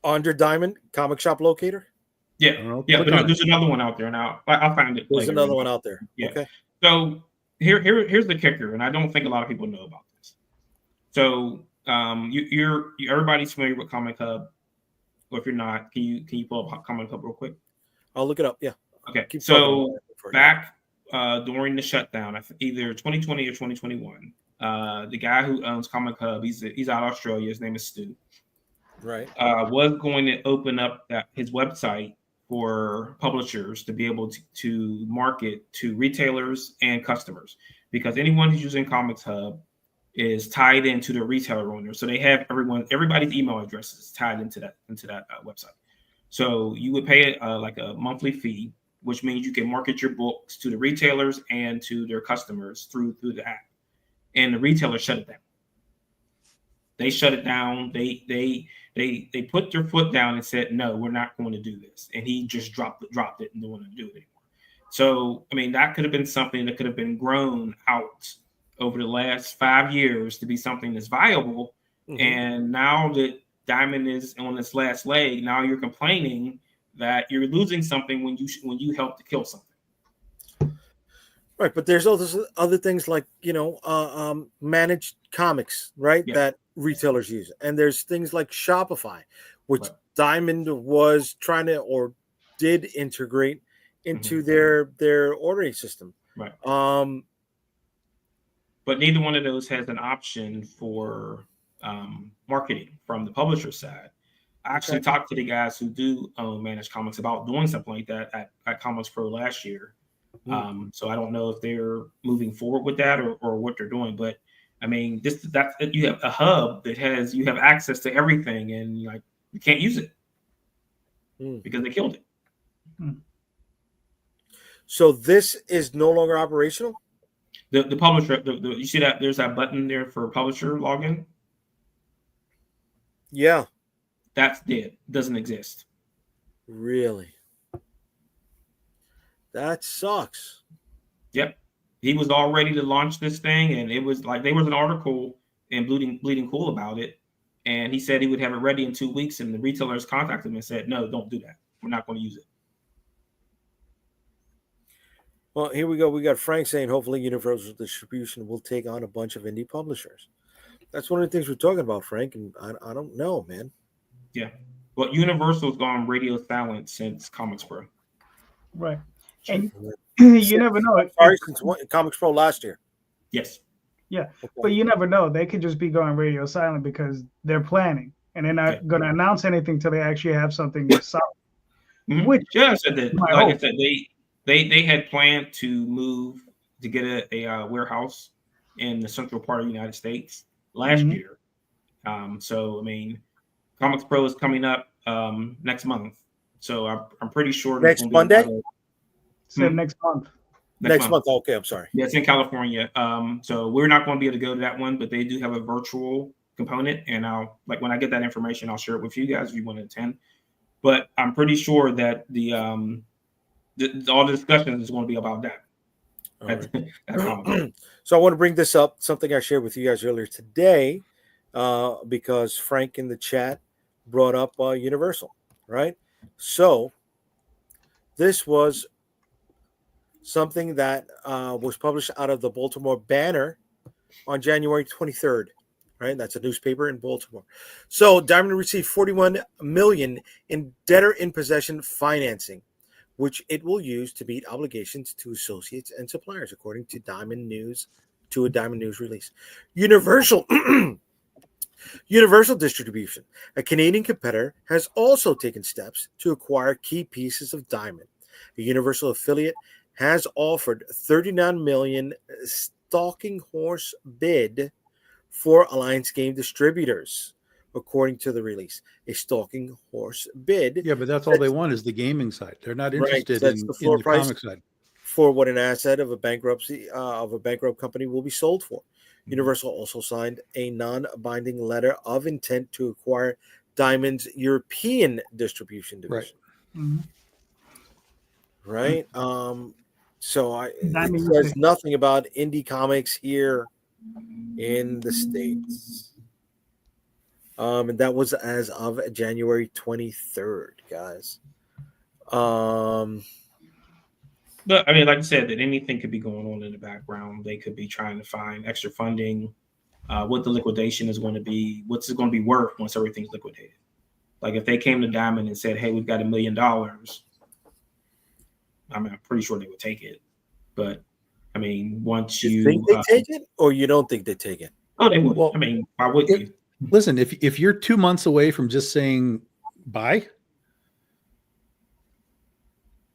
under Diamond comic shop locator? Yeah, there's another one out there now. I'll find it. There's another one out there. Yeah. Okay. So here's the kicker, and I don't think a lot of people know about this. So everybody's familiar with Comic Hub, or if you're not, can you pull up Comic Hub real quick? I'll look it up. Yeah. Okay. So back during the shutdown, either 2020 or 2021, the guy who owns Comic Hub, he's out of Australia. His name is Stu. Right. Was going to open up his website for publishers to be able to market to retailers and customers, because anyone who's using Comics Hub is tied into the retailer owner. So they have everybody's email addresses is tied into that website. So you would pay like a monthly fee, which means you can market your books to the retailers and to their customers through the app. And the retailer shut it down. They shut it down. They put their foot down and said, no, we're not going to do this. And he just dropped it and didn't want to do it anymore. So, I mean, that could have been something that could have been grown out over the last 5 years to be something that's viable. And now that Diamond is on its last leg, now you're complaining that you're losing something when you help to kill something. Right, but there's also other things like managed comics, right? Yeah. That retailers use, and there's things like Shopify, which Diamond was trying to or did integrate into their ordering system. Right. But neither one of those has an option for marketing from the publisher side. I actually talked to the guys who do own managed comics about doing something like that at Comics Pro last year. So I don't know if they're moving forward with that or what they're doing, but I mean, that's you have a hub that you have access to everything, and like you can't use it because they killed it. So this is no longer operational? The publisher, you see that there's that button there for publisher login? Yeah. That's dead. Doesn't exist. Really? That sucks. Yep. He was all ready to launch this thing, and it was like there was an article in Bleeding Cool about it, and he said he would have it ready in 2 weeks, and the retailers contacted him and said, "No, don't do that. We're not going to use it." Well, here we go. We got Frank saying hopefully Universal Distribution will take on a bunch of indie publishers. That's one of the things we're talking about, Frank, and I don't know, man. Yeah. Well, Universal's gone radio silent since Comics Pro. Right. And you never know. Sorry, since Comics Pro last year. Yes. Yeah, but you never know. They could just be going radio silent because they're planning, and they're not going to announce anything till they actually have something solid. Mm-hmm. Which I said that, like I said, they had planned to move to get a warehouse in the central part of the United States last year. So I mean, Comics Pro is coming up next month. So I'm pretty sure next Monday. Next month. Next month. Okay, I'm sorry. Yeah, it's in California. So we're not going to be able to go to that one, but they do have a virtual component, and I'll when I get that information, I'll share it with you guys if you want to attend. But I'm pretty sure that all the discussions is going to be about that. Right. So I want to bring this up, something I shared with you guys earlier today, because Frank in the chat brought up Universal, right? So this was something that was published out of the Baltimore Banner on January 23rd, right? That's a newspaper in Baltimore. So Diamond received $41 million in debtor in possession financing, which it will use to meet obligations to associates and suppliers, according to Diamond News, to a Diamond News release. Universal Distribution, a Canadian competitor, has also taken steps to acquire key pieces of Diamond. A Universal affiliate has offered $39 million stalking horse bid for Alliance Game Distributors, according to the release. A stalking horse bid. Yeah, but that's all they want is the gaming side. They're not interested in the comic side. For what an asset of a bankruptcy of a bankrupt company will be sold for. Universal also signed a non-binding letter of intent to acquire Diamond's European distribution division. Right. So it says nothing about indie comics here in the States. And that was as of January 23rd, guys. But I mean, like I said, that anything could be going on in the background. They could be trying to find extra funding, what the liquidation is going to be, what's it going to be worth once everything's liquidated. Like if they came to Diamond and said, "Hey, we've got $1 million," I mean, I'm pretty sure they would take it. But I mean, once you think they take it, or you don't think they take it? Oh, they would. Well, I mean, why would you? Listen, if you're 2 months away from just saying bye,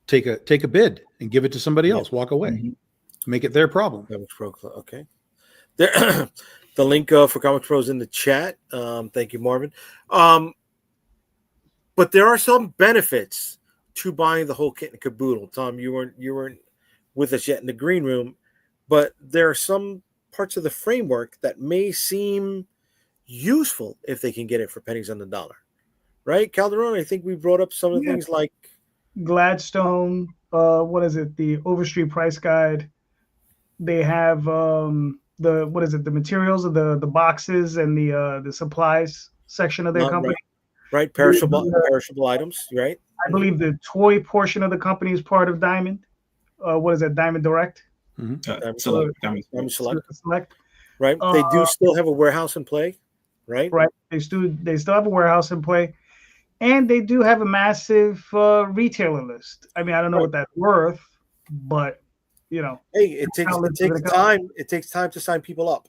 take a bid and give it to somebody else. Walk away. Make it their problem. Comics Pro, okay. There, the link for Comics Pro is in the chat. Thank you, Marvin. But there are some benefits to buying the whole kit and caboodle. Tom, you weren't with us yet in the green room, but there are some parts of the framework that may seem useful if they can get it for pennies on the dollar. Right, Calderon? I think we brought up some of the things like Gladstone, what is it? The Overstreet Price Guide. They have the materials of the boxes and the supplies section of their company. Right, perishable items, right? I believe the toy portion of the company is part of Diamond. What is that? Diamond Direct? Diamond Select. Right. They do still have a warehouse in play, right? Right. They still have a warehouse in play. And they do have a massive retailer list. I mean, I don't know what that's worth, but you know, hey, it takes time. It takes time to sign people up.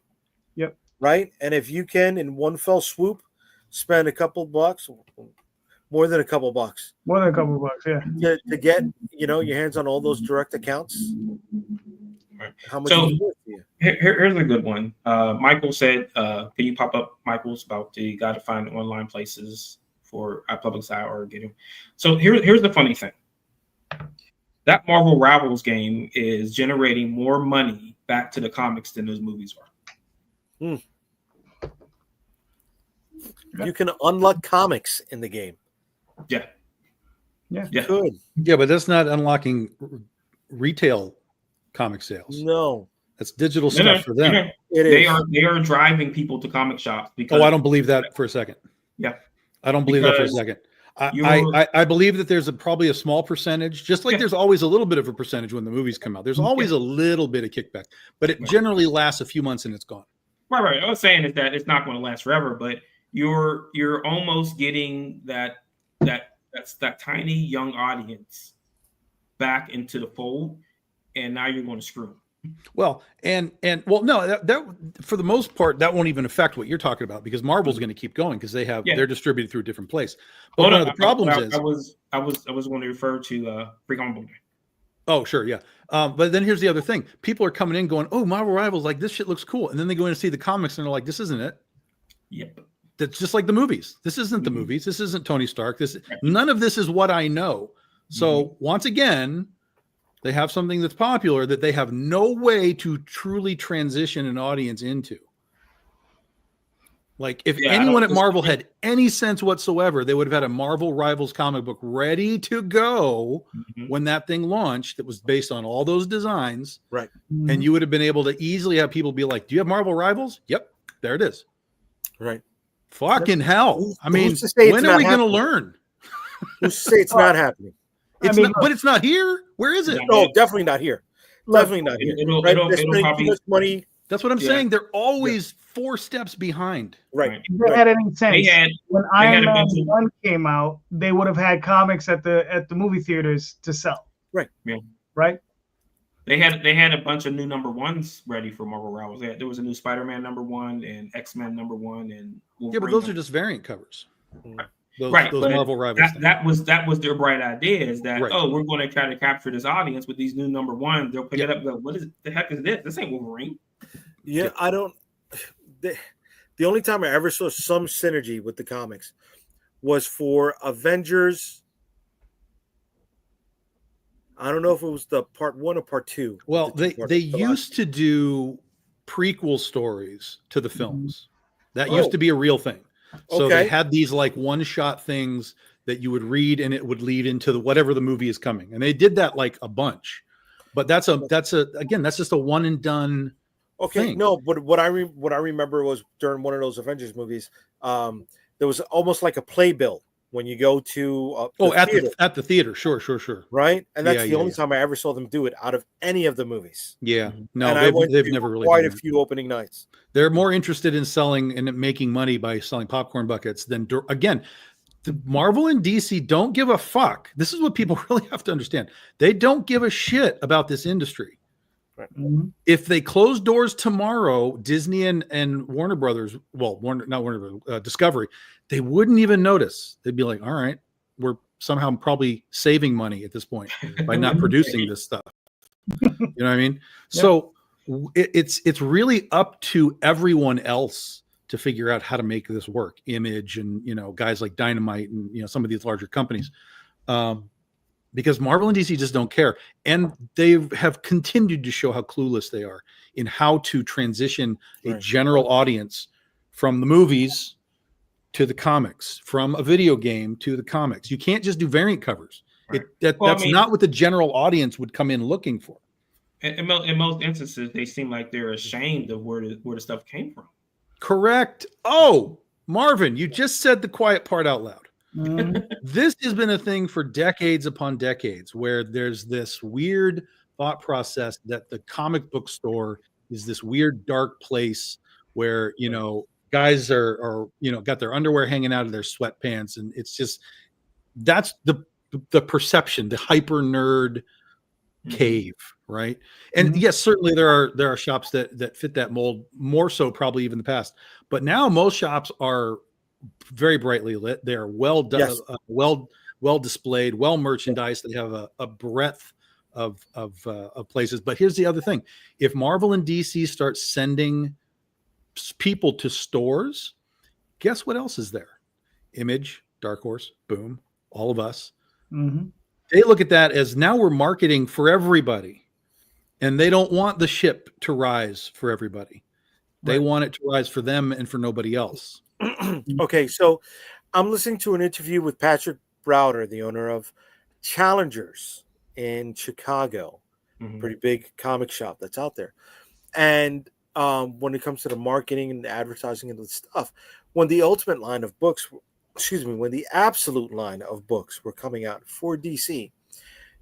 Yep. Right. And if you can, in one fell swoop, spend a couple bucks, more than a couple bucks, yeah, to get your hands on all those direct accounts. Right. How much is it worth to you? Here's a good one. Michael said, "Can you pop up Michael's about the got to find online places for iPublic or get him?" So here's the funny thing. That Marvel Rivals game is generating more money back to the comics than those movies are. You can unlock comics in the game. Yeah. Good. Yeah, but that's not unlocking retail comic sales. No, That's digital stuff for them. it They is. are driving people to comic shops because Oh, I don't believe that for a second. Yeah. I don't believe that for a Because second. you're- I believe that there's probably a small percentage, just like Yeah. there's always a little bit of a percentage when the movies come out. There's always a little bit of kickback, but it Right. generally lasts a few months and it's gone. Right. I was saying is that it's not going to last forever, but you're almost getting that tiny young audience back into the fold, and now you're going to screw them. Well, no, that for the most part that won't even affect what you're talking about because Marvel's going to keep going because they're distributed through a different place. But one of the problems is I was going to refer to Free Comic Book Day. Oh, sure, yeah. But then here's the other thing: people are coming in going, "Oh, Marvel Rivals, like this shit looks cool," and then they go in and see the comics and they're like, "This isn't it." Yep. That's just like the movies. This isn't the movies. This isn't Tony Stark. None of this is what I know. So once again, they have something that's popular that they have no way to truly transition an audience into. Like if anyone at Marvel had any sense whatsoever, they would have had a Marvel Rivals comic book ready to go when that thing launched that was based on all those designs. Right. And you would have been able to easily have people be like, "Do you have Marvel Rivals?" Yep, there it is. Right. Fucking hell. I mean, who's to say it's when are not we going to happening? learn? Who's to say it's not happening? But it's not here. Where is it? No, definitely not here. Definitely not here. Right? They're spending probably, too much money. That's what I'm saying. They're always 4 steps behind. Right. If they had any sense, when had Iron a Man bunch of- 1 came out, they would have had comics at the movie theaters to sell. Right. Yeah. Right. They had a bunch of new number ones ready for Marvel Rivals. There was a new Spider-Man number 1 and X-Men number 1 and Wolverine. Yeah, but those are just variant covers. Those but Marvel Rivals. that was their bright idea is that Right. we're going to try to capture this audience with these new number 1s. They'll pick it up and go, what is the heck is this? This ain't Wolverine. Yeah, I don't. The only time I ever saw some synergy with the comics was for Avengers. I don't know if it was the part 1 or part 2. Well, they used to do prequel stories to the films. That used to be a real thing. So they had these like one-shot things that you would read and it would lead into whatever the movie is coming. And they did that like a bunch. But that's just a one and done thing. No, but what I remember was during one of those Avengers movies, there was almost like a playbill when you go to at the theater. Sure. Right, and that's the only time I ever saw them do it out of any of the movies. Yeah, no, and they've never really quite done a that. few opening nights. They're more interested in selling and making money by selling popcorn buckets than again. The Marvel and DC don't give a fuck. This is what people really have to understand. They don't give a shit about this industry. Right. If they close doors tomorrow, Disney and Warner Brothers, not Warner Brothers, Discovery, they wouldn't even notice. They'd be like, all right, we're somehow probably saving money at this point by not producing this stuff. You know what I mean? Yeah. So it's really up to everyone else to figure out how to make this work. Image and, guys like Dynamite and, some of these larger companies. Because Marvel and DC just don't care. And they have continued to show how clueless they are in how to transition a general audience from the movies to the comics, from a video game to the comics. You can't just do variant covers. Right. That's not what the general audience would come in looking for. In most instances, they seem like they're ashamed of where the stuff came from. Correct. Oh, Marvin, you just said the quiet part out loud. This has been a thing for decades upon decades where there's this weird thought process that the comic book store is this weird dark place where guys are got their underwear hanging out of their sweatpants, and it's just that's the perception, the hyper nerd cave, right? And yes, certainly there are shops that fit that mold more so probably even the past, but now most shops are very brightly lit. They are well done, well displayed, well merchandised. They have a breadth of places. But here's the other thing: if Marvel and DC start sending people to stores, guess what else is there? Image, Dark Horse, Boom, all of us. Mm-hmm. They look at that as now we're marketing for everybody, and they don't want the ship to rise for everybody. They want it to rise for them and for nobody else. Okay, so I'm listening to an interview with Patrick Browder, the owner of Challengers in Chicago, pretty big comic shop that's out there. And when it comes to the marketing and the advertising and the stuff, when the Ultimate line of books, when the Absolute line of books were coming out for DC,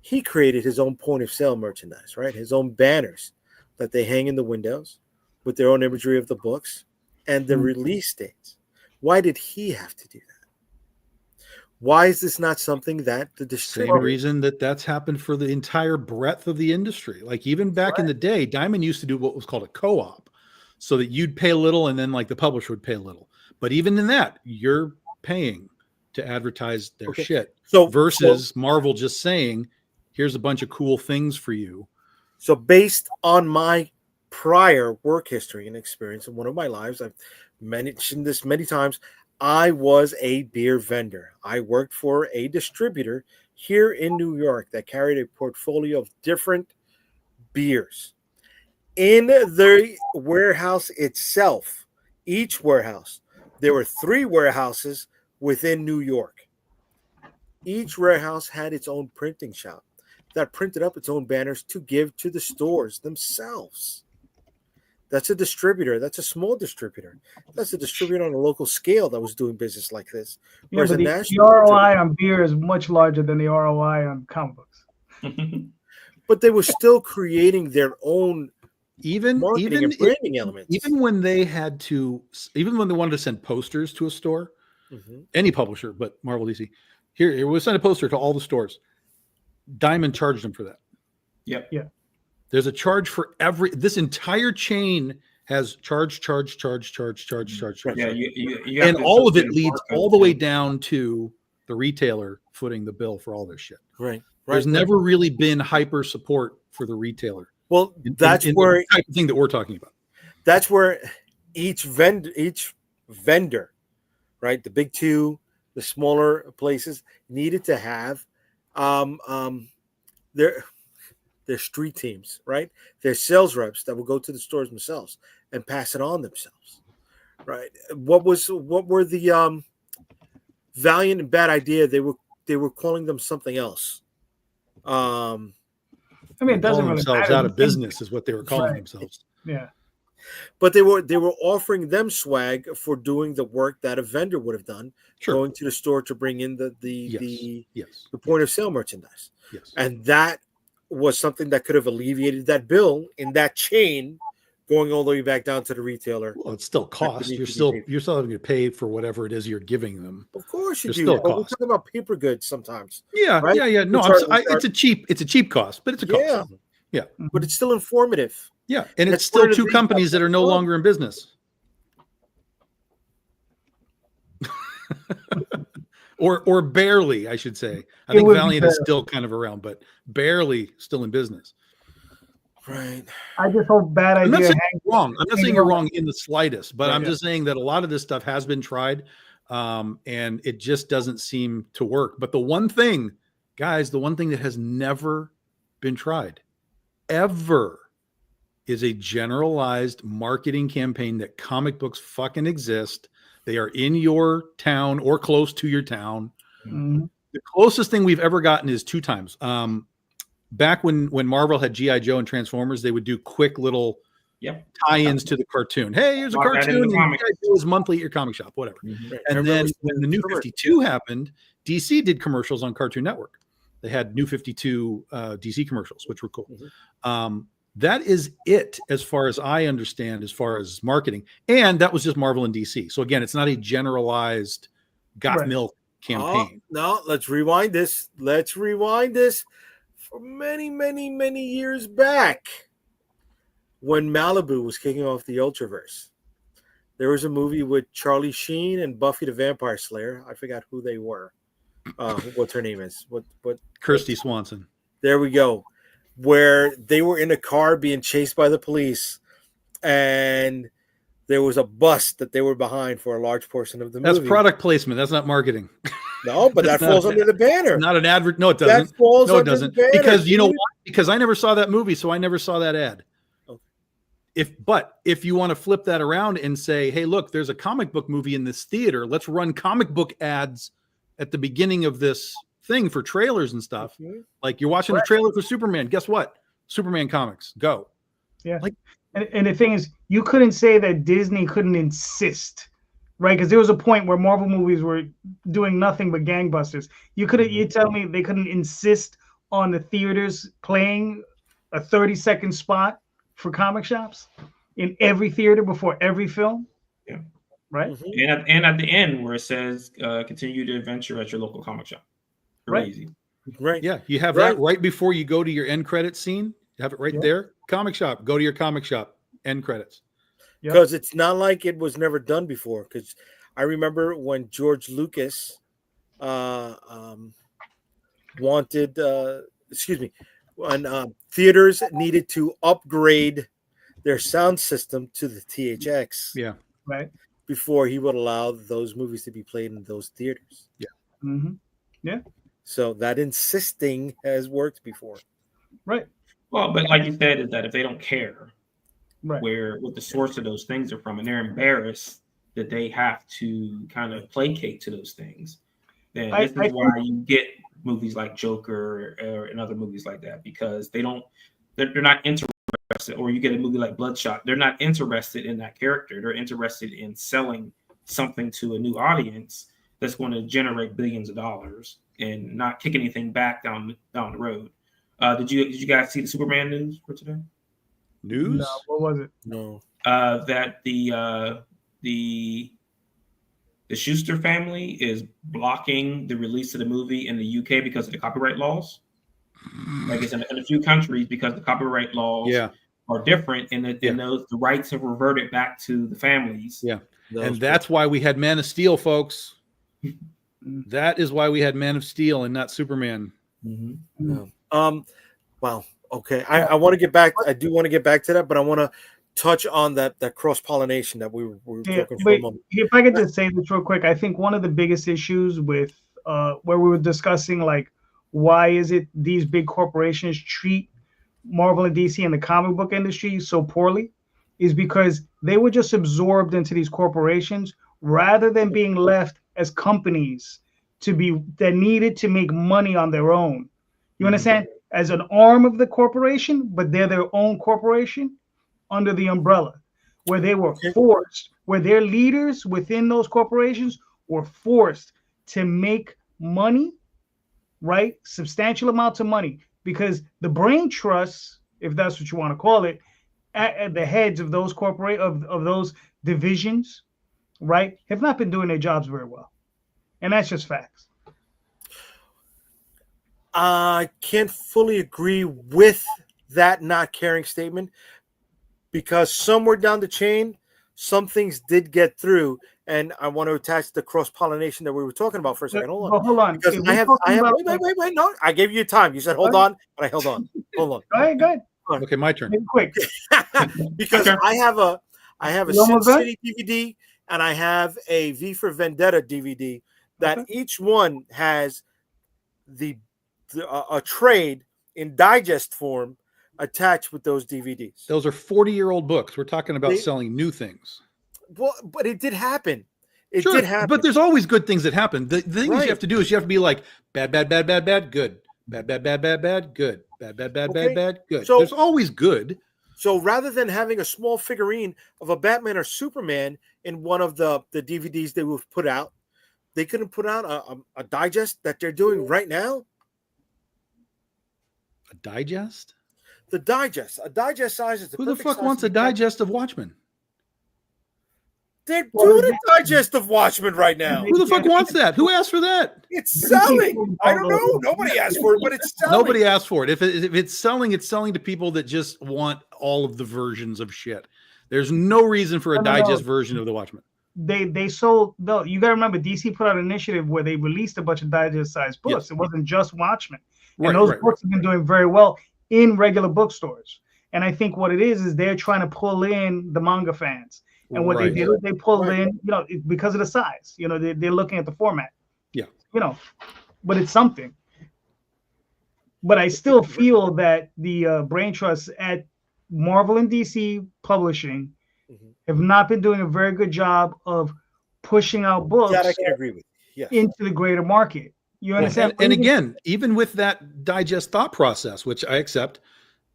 he created his own point of sale merchandise, right? His own banners that they hang in the windows with their own imagery of the books and the release dates. Why did he have to do that? Why is this not something that the distributor... Same reason that's happened for the entire breadth of the industry. Like even back in the day, Diamond used to do what was called a co-op, so that you'd pay a little and then like the publisher would pay a little. But even in that, you're paying to advertise their shit. So versus Marvel just saying, here's a bunch of cool things for you. So based on my prior work history and experience in one of my lives, I've mentioned this many times, I was a beer vendor. I worked for a distributor here in New York that carried a portfolio of different beers. In the warehouse itself, each warehouse, there were 3 warehouses within New York. Each warehouse had its own printing shop that printed up its own banners to give to the stores themselves. That's a distributor. That's a small distributor. That's a distributor on a local scale that was doing business like this. Yeah, but the ROI on beer is much larger than the ROI on comic books. But they were still creating their own even and branding elements. Even when they wanted to send posters to a store, any publisher, but Marvel DC, here we send a poster to all the stores. Diamond charged them for that. Yep. Yeah. There's a charge for this entire chain has charge. Yeah, you and all of it leads all the way down to the retailer footing the bill for all this shit. Right. There's never really been hyper support for the retailer. Well, that's where the type of thing that we're talking about. That's where each vendor, right, the big 2, the smaller places, needed to have their street teams, right? Their sales reps that will go to the stores themselves and pass it on themselves, right? What were the Valiant and Bad Idea? They were calling them something else. I mean, it doesn't really themselves matter. Out of business is what they were calling themselves. Yeah. But they were offering them swag for doing the work that a vendor would have done, going to the store to bring in the point of sale merchandise. Yes. And that was something that could have alleviated that bill in that chain, going all the way back down to the retailer. Well, it's still cost. You're still having to pay for whatever it is you're giving them. Of course you There's do. still But we're cost. talking about paper goods sometimes. Yeah, right? yeah. No, it's a cheap cost, but it's a cost. Yeah. But it's still informative. Yeah, and That's it's still one of the 2 things companies that are no longer in business. or barely, I should say. I think Valiant is still kind of around, but barely still in business. Right. I just hope Bad Idea. I'm not saying you're wrong. I'm not saying you're wrong in the slightest, but I'm just saying that a lot of this stuff has been tried, and it just doesn't seem to work. But the one thing, guys, that has never been tried, ever, is a generalized marketing campaign that comic books fucking exist. They are in your town or close to your town. Mm-hmm. The closest thing we've ever gotten is 2 times. Back when Marvel had G.I. Joe and Transformers, they would do quick little tie-ins to the cartoon. Hey, here's a cartoon. And G.I. Joe is monthly at your comic shop, whatever. Right. And then when the New 52 happened, DC did commercials on Cartoon Network. They had New 52 DC commercials, which were cool. That is it, as far as I understand, as far as marketing. And that was just Marvel and DC. So again, it's not a generalized got milk campaign. No, let's rewind this. For many, many, many years back, when Malibu was kicking off the Ultraverse, there was a movie with Charlie Sheen and Buffy the Vampire Slayer. I forgot who they were. What's her name is? What? Kirsty Swanson. There we go. where they were in a car being chased by the police, and there was a bus that they were behind for a large portion of the That's movie. product placement. That's not marketing. No, but that That's falls not- under the banner. Not an advert. No, it doesn't. That falls No, it under the doesn't. banner, Because you know dude. why? Because I never saw that movie, so I never saw that ad. Okay. If you want to flip that around and say, hey, look, there's a comic book movie in this theater. Let's run comic book ads at the beginning of this thing for trailers and stuff. Mhm. Like you're watching the trailer for Superman. Guess what? Superman comics. Go. And the thing is, you couldn't say that Disney couldn't insist, right? Because there was a point where Marvel movies were doing nothing but gangbusters. You tell me they couldn't insist on the theaters playing a 30-second spot for comic shops in every theater before every film? Yeah. Right? Mhm. And at the end where it says continue to adventure at your local comic shop. Very Right. easy. Right. Yeah. You have Right. that right before you go to your end credit scene. You have it right Yeah. there. Comic shop. Go to your comic shop. End credits. Yep. Because it's not like it was never done before. Because I remember when George Lucas wanted, when theaters needed to upgrade their sound system to the THX Yeah. Right. before he would allow those movies to be played in those theaters. Mm-hmm. So that insisting has worked before. Right. Well, but like you said, is that if they don't care Right. what the source of those things are from, and they're embarrassed that they have to kind of placate to those things, then I this is why you get movies like Joker and other movies like that, because they're not interested. Or you get a movie like Bloodshot, they're not interested in that character. They're interested in selling something to a new audience that's going to generate billions of dollars and not kick anything back down the road. Did you guys see the Superman news for today? News? No, what was it? No. That the Schuster family is blocking the release of the movie in the UK because of the copyright laws. Like it's in a few countries because the copyright laws Yeah. are different, and the rights have reverted back to the families. Yeah. That And was that's why we had Man of Steel, folks. Mm. That is why we had Man of Steel and not Superman. Mhm. Well, okay. I want to get back. I do want to get back to that, but I want to touch on that cross pollination that we were Yeah, talking for but a moment. if I could just say this real quick, I think one of the biggest issues with where we were discussing, like, why is it these big corporations treat Marvel and DC and the comic book industry so poorly, is because they were just absorbed into these corporations rather than being left as companies that needed to make money on their own. You understand? As an arm of the corporation, but they're their own corporation under the umbrella, where they were forced, where their leaders within those corporations were forced to make money, right? Substantial amounts of money, because the brain trusts, if that's what you want to call it, at the heads of those of those divisions, right, have not been doing their jobs very well. And that's just facts. I can't fully agree with that not caring statement, because somewhere down the chain, some things did get through, and I want to attach the cross pollination that we were talking about for a second. Hold on, Hold on. because If I we're have. talking about- Wait. No, I gave you time. You said hold on, but I held on. Hold Go ahead. Okay, my turn. Make it quick. on, because Okay. I have a You Sin almost done? City DVD and I have a V for Vendetta DVD. That Okay. each one has a trade in digest form attached with those DVDs. Those are 40-year-old books. We're talking about They- selling new things. Well, but it did happen. It Sure, did happen. but there's always good things that happen. The things Right. you have to do is you have to be like bad, good. Bad, good. Okay. Bad, good. So- There's always good. So rather than having a small figurine of a Batman or Superman in one of the DVDs they would put out, they couldn't put out a digest that they're doing right now. A digest? A digest size is the Who the perfect fuck size wants for a the Batman. digest of Watchmen? They're doing a digest of Watchmen right now. Who the fuck wants that? Who asked for that? It's selling. I don't know. Nobody asked for it, but it's selling. Nobody asked for it. If it's selling to people that just want all of the versions of shit. There's no reason for a No. digest version of the Watchmen. They sold. No, you got to remember, DC put out an initiative where they released a bunch of digest-sized books. Yes. It wasn't just Watchmen, and Right, those right, books have been doing very well, in regular bookstores. And I think what it is they're trying to pull in the manga fans. And what they Right. did is they pulled Right. in, because of the size. They're looking at the format. Yeah. But it's something. But I still feel that the brain trusts at Marvel and DC Publishing Mhm. have not been doing a very good job of pushing out books That I can agree with. Yes. into the greater market. You Well, understand? and again, even with that digest thought process, which I accept,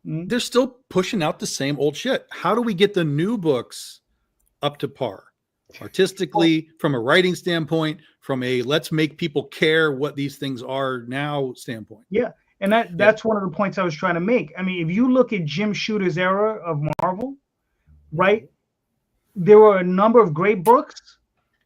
Mhm. they're still pushing out the same old shit. How do we get the new books up to par? Artistically, from a writing standpoint, from a let's make people care what these things are now standpoint. Yeah, and that's one of the points I was trying to make. I mean, if you look at Jim Shooter's era of Marvel, right, there were a number of great books,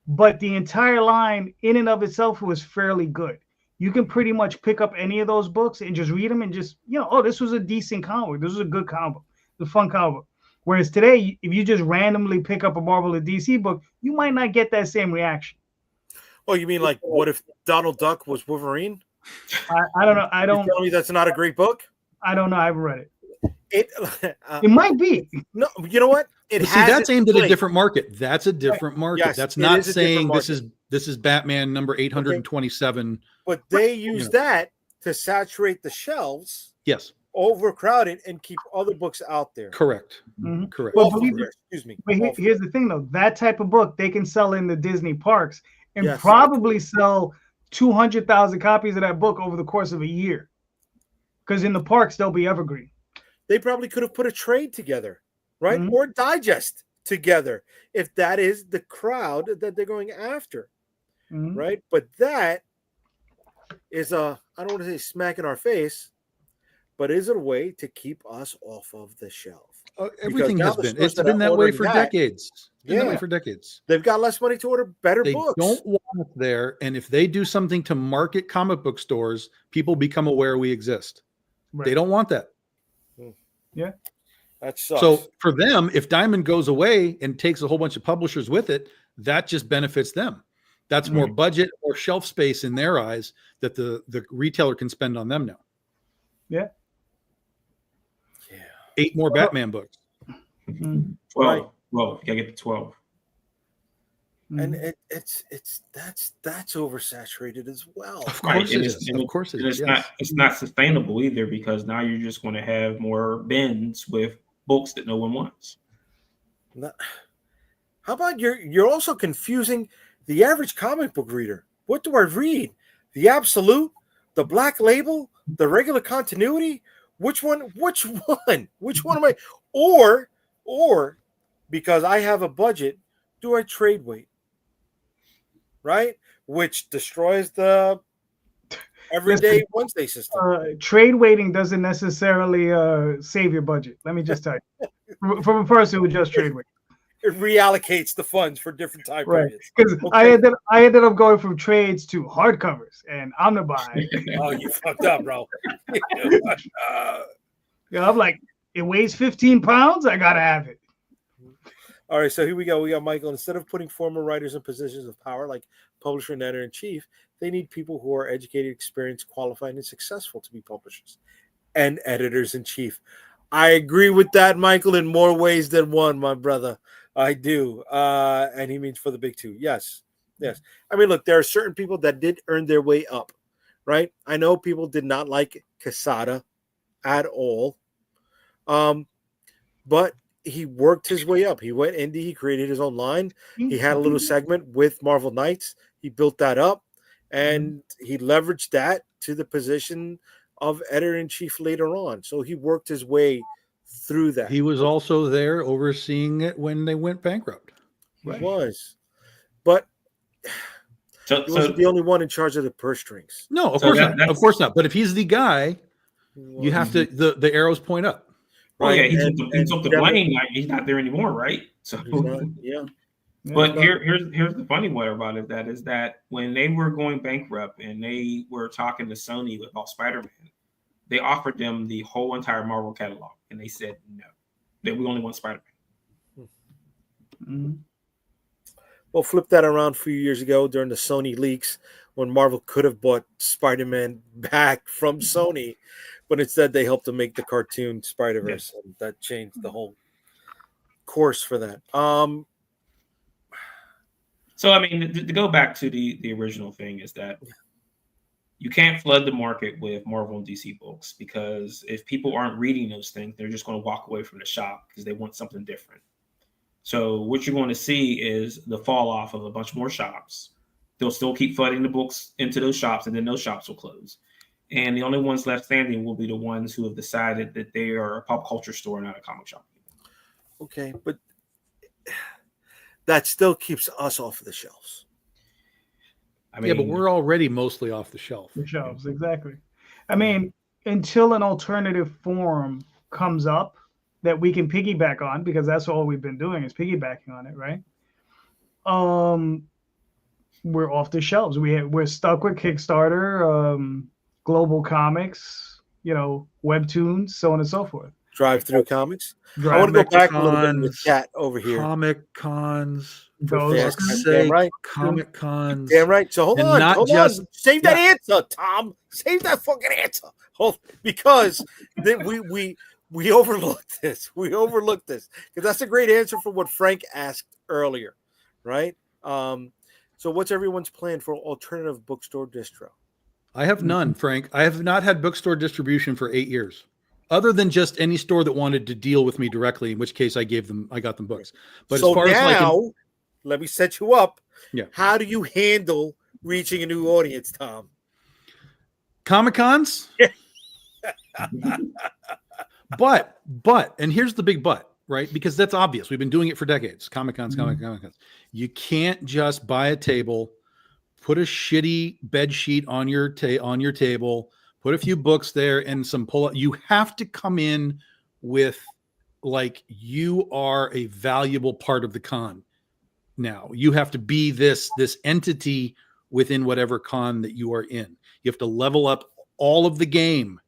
but the entire line in and of itself was fairly good. You can pretty much pick up any of those books and just read them and just, this was a decent comic book. This was a good comic book. The fun comic book. Whereas today, if you just randomly pick up a Marvel or DC book, you might not get that same reaction. Oh, you mean like what if Donald Duck was Wolverine? I don't know. I You're don't. telling me that's not a great book? I don't know. I haven't read it. It It might be. no. You know what? It But see, has that's its aimed at a place. different market. That's a different market. Yes, That's it not is a different saying this is Batman number 827. But they use that to saturate the shelves, Yes, overcrowded, and keep other books out there. correct. Mhm. Correct. Well, All believe for me- it. Excuse me. But All for here's the thing, though. That type of book they can sell in the Disney parks and Yes. probably sell 200,000 copies of that book over the course of a year. Because in the parks they'll be evergreen. They probably could have put a trade together, right? Mhm. Or digest together if that is the crowd that they're going after, Mhm. right? But that is I don't want to say smack in our face, but is it a way to keep us off of the shelf? Everything now has the been. stores It's that been are that way ordering for that- decades. It's been that way Yeah. for decades. They've got less money to order better They books. don't want it there, and if they do something to market comic book stores, people become aware we exist. Right. They don't want that. That sucks. So for them, if Diamond goes away and takes a whole bunch of publishers with it, that just benefits them. That's more budget or shelf space in their eyes that the retailer can spend on them now. Yeah. 8 more Batman books. Mhm. 12. Right. 12. You gotta get to 12. and Mhm. that's oversaturated as well. Of Right, course and it it's- is. and Of course it And is. it's not sustainable either, because now you're just going to have more bins with books that no one wants. Not- How about you're also confusing the average comic book reader? What do I read? The Absolute, the Black Label, the regular continuity? Which one? Which one? Which one am I? Or because I have a budget, do I trade weight? Right? Which destroys the everyday Wednesday system. Trade waiting doesn't necessarily save your budget. Let me just tell you, from a person who just trade wait. It reallocates the funds for different time Right. periods. Because Okay. I ended up going from trades to hardcovers and Omnibuy. Oh, you fucked up, bro. I'm like, it weighs 15 pounds. I gotta have it. All right, so here we go. We got Michael. Instead of putting former writers in positions of power like publisher and editor in chief, they need people who are educated, experienced, qualified, and successful to be publishers and editors in chief. I agree with that, Michael, in more ways than one, my brother. I do. And he means for the big two. Yes. Yes. I mean, look, there are certain people that did earn their way up, right? I know people did not like Quesada at all. But he worked his way up. He went indie. He created his own line. He had a little segment with Marvel Knights. He built that up, and he leveraged that to the position of editor-in-chief later on. So he worked his way through that. He was also there overseeing it when they went bankrupt. He was. But So, he wasn't the only one in charge of the purse strings. No, of So course that- not. that's- Of course not. But if he's the guy, you have to the arrows point up. oh yeah, he And- took the and blame. Like, he's not there anymore, right? So, he's not- yeah. but Yeah. here's the funny part about it. That is that when they were going bankrupt and they were talking to Sony about Spider-Man, they offered them the whole entire Marvel catalog, and they said no, that we only want Spider-Man. Mhm. Well, flip that around a few years ago during the Sony leaks when Marvel could have bought Spider-Man back from Sony, but instead they helped to make the cartoon Spider-Verse, and that changed the whole course for that. So I mean, to go back to the original thing is that you can't flood the market with Marvel and DC books, because if people aren't reading those things, they're just going to walk away from the shop because they want something different. So what you're going to see is the fall off of a bunch more shops. They'll still keep flooding the books into those shops, and then those shops will close. And the only ones left standing will be the ones who have decided that they are a pop culture store, not a comic shop. Okay, but that still keeps us off of the shelves. I mean, Yeah, but we're already mostly off the shelf. The shelves, exactly. I mean, until an alternative form comes up that we can piggyback on, because that's all we've been doing is piggybacking on it, right? We're off the shelves. We're stuck with Kickstarter, Global Comics, Webtoons, so on and so forth. Drive-through comics. I want to go back a little bit in the chat over here. Comic cons, Those Yeah, are- damn right. Comic cons. Damn right. So hold And on. not Hold just- on. Save that answer, Tom. Save that fucking answer. Because we overlooked this. We overlooked this because that's a great answer for what Frank asked earlier, right? So what's everyone's plan for alternative bookstore distro? I have none, Frank. I have not had bookstore distribution for 8 years, other than just any store that wanted to deal with me directly, in which case I got them books. But so as far now, as let me set you up. Yeah. How do you handle reaching a new audience, Tom? Comic Cons, but, and here's the big but, right? Because that's obvious. We've been doing it for decades. Comic Cons. You can't just buy a table, put a shitty bed sheet on your table, put a few books there and some pull-up. You have to come in with like you are a valuable part of the con. Now you have to be this entity within whatever con that you are in. You have to level up all of the game.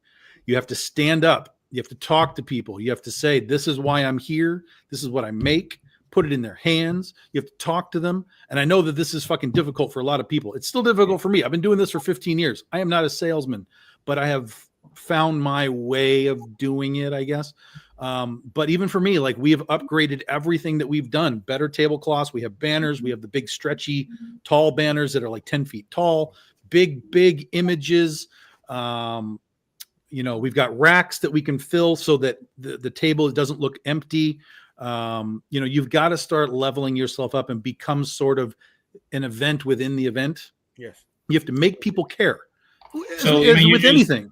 You have to stand up. You have to talk to people. You have to say, this is why I'm here. This is what I make. Put it in their hands. You have to talk to them. And I know that this is fucking difficult for a lot of people. It's still difficult for me. I've been doing this for 15 years. I am not a salesman, but I have found my way of doing it, I guess. But even for me, like we have upgraded everything that we've done. Better tablecloths. We have banners. We have the big stretchy, tall banners that are like 10 feet tall. Big images. We've got racks that we can fill so that the table doesn't look empty. You've got to start leveling yourself up and become sort of an event within the event. Yes. You have to make people care. So with anything.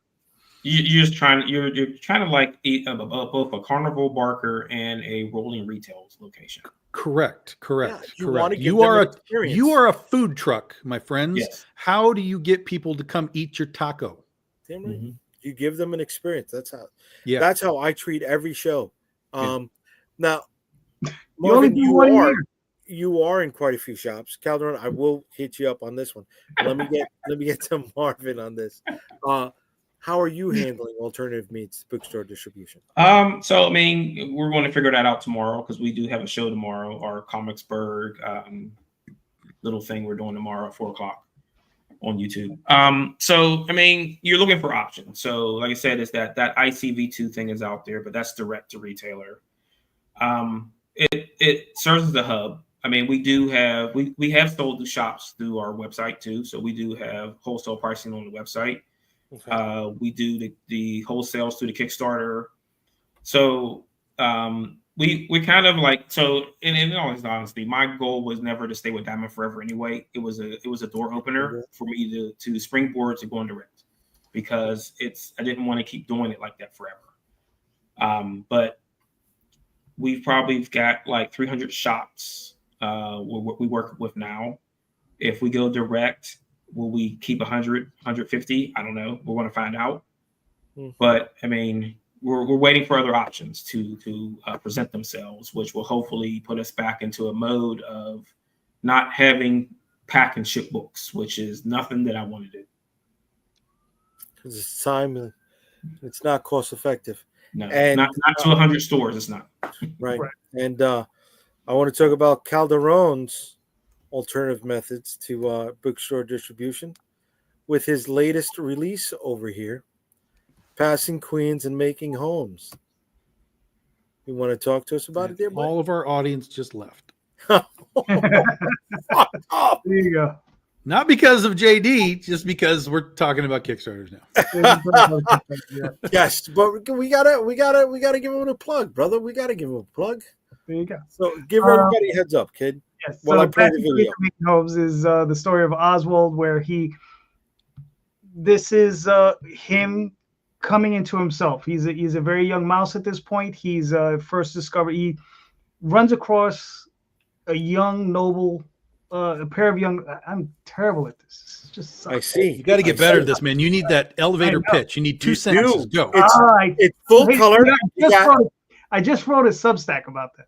You're trying to like eat both a Carnival Barker and a rolling retail location. Correct. Yeah, you want Correct. to give You them are an experience. you are a food truck, my friends. Yes. How do you get people to come eat your taco? Damn right. Mm-hmm. You give them an experience. That's how I treat every show. Now, Marvin, you are in quite a few shops. Calderon, I will hit you up on this one. Let me get to Marvin on this. How are you handling alternative meats bookstore distribution? So I mean, we're going to figure that out tomorrow because we do have a show tomorrow, our Comicsburg little thing we're doing tomorrow at 4:00 on YouTube. So I mean, you're looking for options. So like I said, is that ICV2 thing is out there, but that's direct to retailer. It serves as a hub. I mean, we have sold to shops through our website too. So we do have wholesale pricing on the website. Okay. We do the wholesales through the Kickstarter. So we kind of like, so in all honesty, my goal was never to stay with Diamond forever anyway. It was a door opener for me to springboard to going direct, because I didn't want to keep doing it like that forever. But we've probably got like 300 shops we work with now. If we go direct, will we keep 100, 150? I don't know. We're going to find out. But I mean, we're waiting for other options to present themselves, which will hopefully put us back into a mode of not having pack and ship books, which is nothing that I want to do. Because it's time, it's not cost effective. No, and not to 100 stores. It's not. Right. And I want to talk about Calderon's alternative methods to bookstore distribution with his latest release over here, Passing Queens and Making Homes. You want to talk to us about it, dear boy? All of our audience just left. Fuck There off. you go. Not because of JD, just because we're talking about Kickstarters now. Yes, but we gotta give him a plug, brother. We gotta give him a plug. There you go. So give everybody a heads up, kid. Yes. While I So play the Passing video. Queens and Making Homes is the story of Oswald, where this is him coming into himself. He's a very young mouse at this point. He's first discovered. He runs across a young noble, a pair of young. I'm terrible at this. It's just I see. You got to get better at this, man. You need that elevator I know. pitch. You need 2 You sentences. do. Go. It's full Hey, color. I just wrote a Substack about that.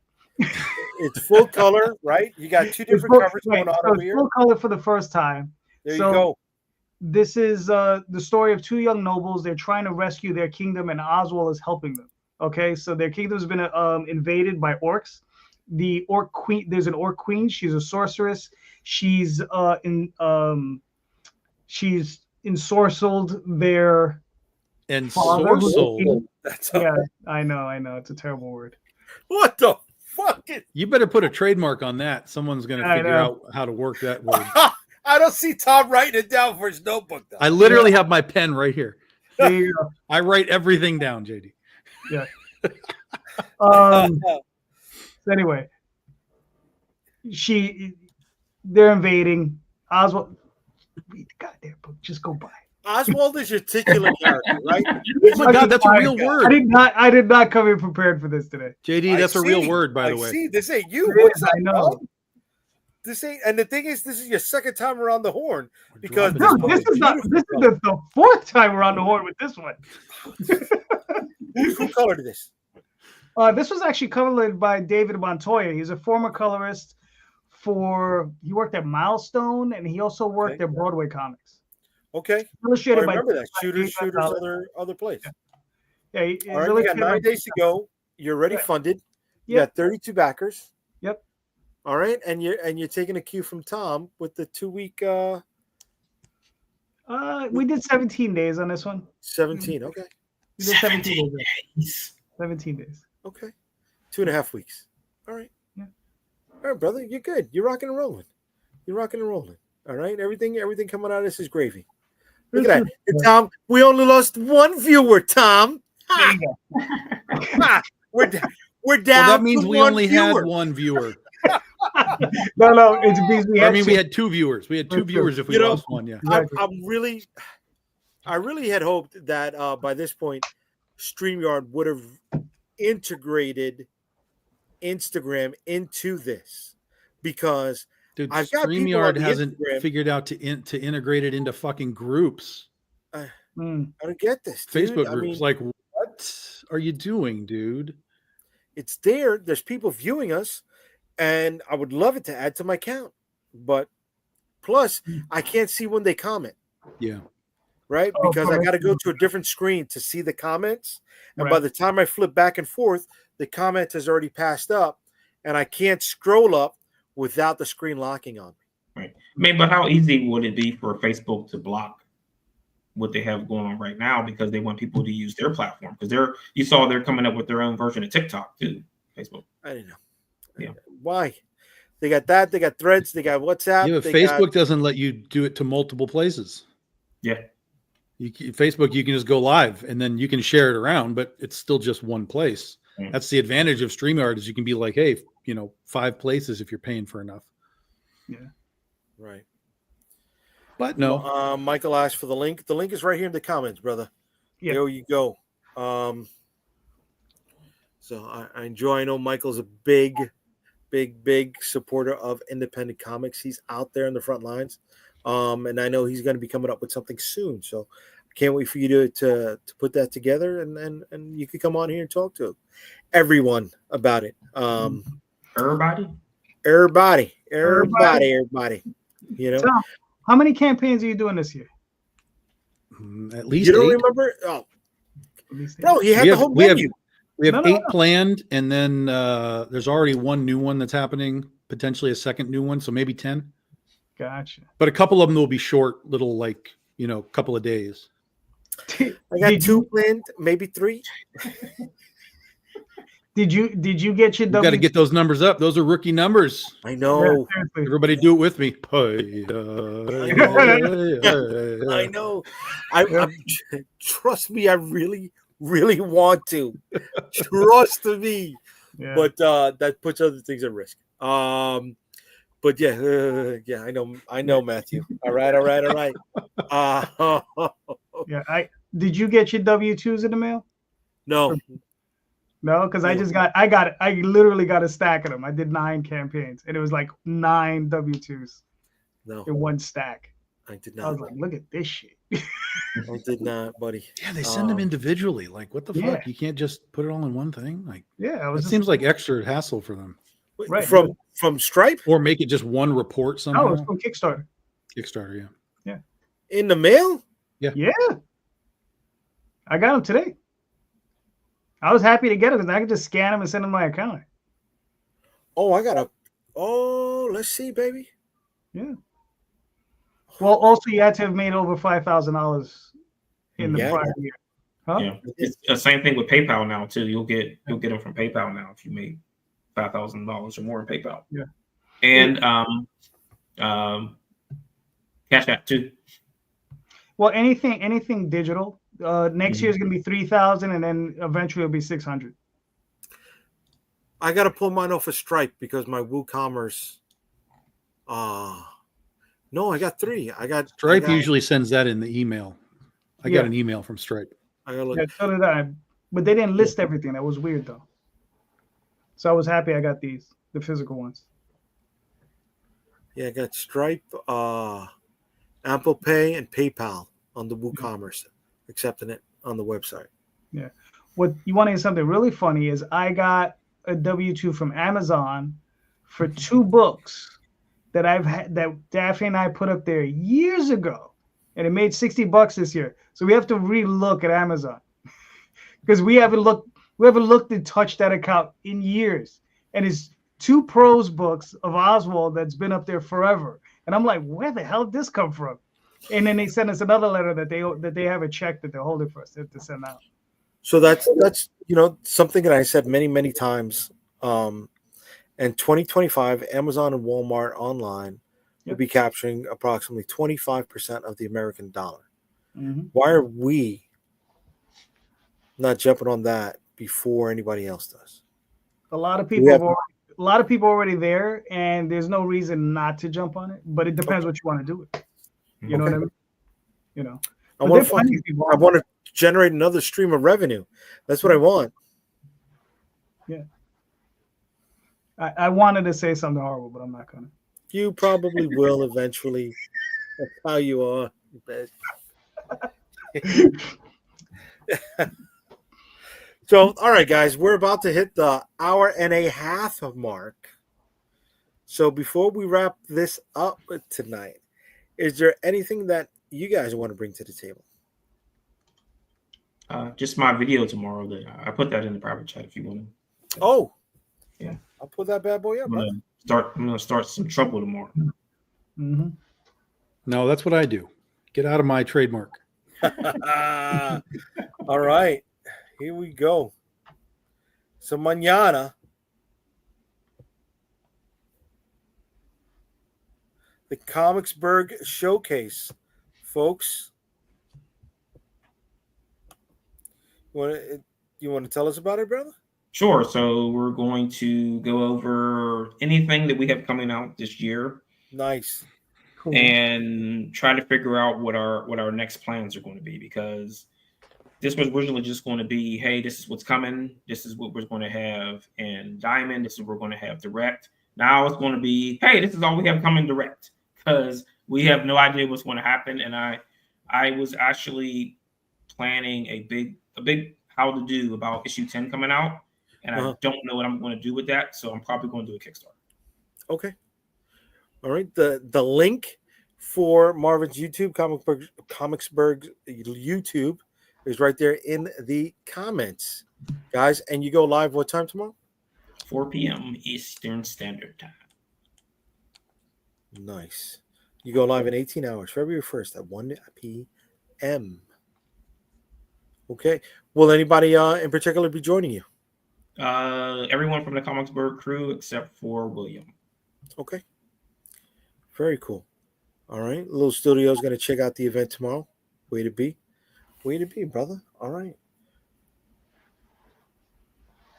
It's full color, right? You got two different covers going on so over it's here. full color for the first time. There so- you go. This is the story of 2 young nobles. They're trying to rescue their kingdom, and Oswald is helping them. Okay, so their kingdom's been invaded by orcs. The orc queen, there's an orc queen. She's a sorceress. She's ensorcelled their And father, who's the Sorcel, king. That's Yeah, I know. It's a terrible word. what the fuck? you better put a trademark on that. Someone's going to I figure know. out how to work that word. I don't see Tom writing it down for his notebook, though. I literally have my pen right here. There you go. I write everything down, JD. So anyway, they're invading. Oswald, read the goddamn book. Just go by. Oswald is your titular character, right? Oh my God, that's a real word. I did not come here prepared for this today. JD, I that's a real see. word, by I the way. see. This ain't you. It What's is, up, I know. bro? This ain't. And the thing is, this is your second time around the horn because dropping No, this this is not. This is the 4th time we're on the horn with this one. who colored this? This was actually colored by David Montoya. He's a former colorist he worked at Milestone, and he also worked Okay. at Broadway Comics. Okay, I Illustrated by remember that. Shooters, David other place. Yeah, All right, you got illustrated by 9 days to go. You're already Yeah. funded. You Yep. got 32 backers. Yep. All right, and you're taking a cue from Tom with the 2-week We did 17 days on this one. 17. Okay, We did 17 days. Days. 17 days. okay, 2.5 weeks. All right. Yeah. All right, brother, you're good. You're rocking and rolling. You're rocking and rolling. All right, everything coming out of this is gravy. Look at that, and Tom. We only lost 1 viewer, Tom. There you go. Ha! We're down. Well, that means to we 1 only viewer. had 1 viewer. No, it's because we had we two. had 2 viewers. We had 2 That's viewers if we You know, lost 1. Yeah. I really had hoped that by this point, StreamYard would have integrated Instagram into this because Dude, I've got people on StreamYard the hasn't Instagram- figured out to integrate it into fucking groups. Mm. I don't get this. Dude. Facebook I groups. mean, Like, what are you doing, dude? it's there. There's people viewing us, and I would love it to add to my count. But plus, I can't see when they comment. Yeah. Right? Oh, Because I correct. got to go to a different screen to see the comments. And Right. by the time I flip back and forth, the comment has already passed up, and I can't scroll up without the screen locking on me. Right. I mean, but how easy would it be for Facebook to block what they have going on right now because they want people to use their platform? Because they're coming up with their own version of TikTok too. Facebook. I don't know. Yeah. Why? They got that. They got Threads. They got WhatsApp. Yeah, but they Facebook got- doesn't let you do it to multiple places. Yeah. Facebook, you can just go live and then you can share it around, but it's still just one place. Mm. That's the advantage of StreamYard is you can be like, hey, 5 places if you're paying for enough. Right. But no, Michael asked for the link. The link is right here in the comments, brother. Yeah. There you go. So I enjoy. I know Michael's a big supporter of independent comics. He's out there in the front lines, and I know he's going to be coming up with something soon. So I can't wait for you to put that together, and you could come on here and talk to everyone about it. Everybody. Everybody. You know, Tom, how many campaigns are you doing this year? at least you don't 8. remember? Oh, At least bro, he had We the have- whole we have- menu. We have No, 8 no. planned, and then there's already 1 new one that's happening, potentially a second new one, so maybe 10. Gotcha. But a couple of them will be short, little like couple of days. I got Did two planned, maybe three. Did you get your You got to get those numbers up. Those are rookie numbers. I know. Seriously. Everybody do it with me. I know. I'm trust me, I really, really want to. Trust me. Yeah. But that puts other things at risk. But yeah, I know, Matthew. All right. Yeah, did you get your W-2s in the mail? No, No, because I literally got a stack of them. I did 9 campaigns, and it was like 9 W-2s no, in one stack. I did I was not. like, look at this shit. I did not, buddy. Yeah, they send them individually. Like, what the Yeah. fuck? You can't just put it all in one thing. Like, Yeah, it seems like extra hassle for them. Right. From Stripe Or make it just one report somehow. Oh, it's from Kickstarter. Kickstarter, yeah. in the mail. Yeah, I got them today. I was happy to get them because I could just scan them and send them to my account. Oh, let's see, baby. Yeah. Well, also you had to have made over $5,000 in the Yeah. prior year. Huh? Yeah, it's the same thing with PayPal now too. You'll get them from PayPal now if you made $5,000 or more in PayPal. Yeah. And Cash App too. Well, anything digital. Next year is going to be 3,000, and then eventually it'll be 600. I got to pull mine off of Stripe because my WooCommerce. No, I got 3. Stripe usually sends that in the email. I got an email from Stripe. I got to look. Yeah, so did I. But they didn't list everything. That was weird though. So I was happy I got the physical ones. Yeah, I got Stripe, Apple Pay, and PayPal on the WooCommerce, accepting it on the website. Yeah. What you want to hear something really funny is I got a W-2 from Amazon for 2 books that that Daphne and I put up there years ago, and it made $60 this year. So we have to relook at Amazon because we haven't looked and touched that account in years, and it's 2 prose books of Oswald that's been up there forever. And I'm like, where the hell did this come from? And then they send us another letter that they have a check that they're holding for us to send out. So that's something that I said many times. In 2025, Amazon and Walmart online will be capturing approximately 25% of the American dollar. Mm-hmm. Why are we not jumping on that before anybody else does? A lot of people already there, and there's no reason not to jump on it. But it depends what you want to do with it. You know what I mean? You know, I want to generate another stream of revenue. That's what I want. Yeah. I wanted to say something horrible, but I'm not gonna. You probably will eventually. That's how you are. So, all right, guys, we're about to hit the 1.5 hour mark. So before we wrap this up tonight, is there anything that you guys want to bring to the table? Just my video tomorrow. That I put that in the private chat if you want to. Oh, yeah, I'll put that bad boy up. I'm gonna start some trouble tomorrow. Mm-hmm. No, that's what I do. Get out of my trademark. All right, here we go. So mañana, the Comicsburg Showcase, folks. You want to tell us about it, brother? Sure. So we're going to go over anything that we have coming out this year. Nice. Cool. And try to figure out what our next plans are going to be, because this was originally just going to be, hey, this is what's coming. This is what we're going to have in Diamond. This is what we're going to have direct. Now it's going to be, hey, this is all we have coming direct, because we have no idea what's going to happen. And I was actually planning a big how to do about issue 10 coming out. And I don't know what I'm going to do with that. So I'm probably going to do a Kickstarter. Okay. All right. The link for Marvin's YouTube, Comicsburg YouTube, is right there in the comments, guys. And you go live what time tomorrow? 4 p.m. Eastern Standard Time. Nice. You go live in 18 hours, February 1st at 1 p.m. Okay. Will anybody in particular be joining you? Everyone from the Comicsburg crew except for William. Okay. Very cool. All right. Little Studio's going to check out the event tomorrow. Way to be. Way to be, brother. All right.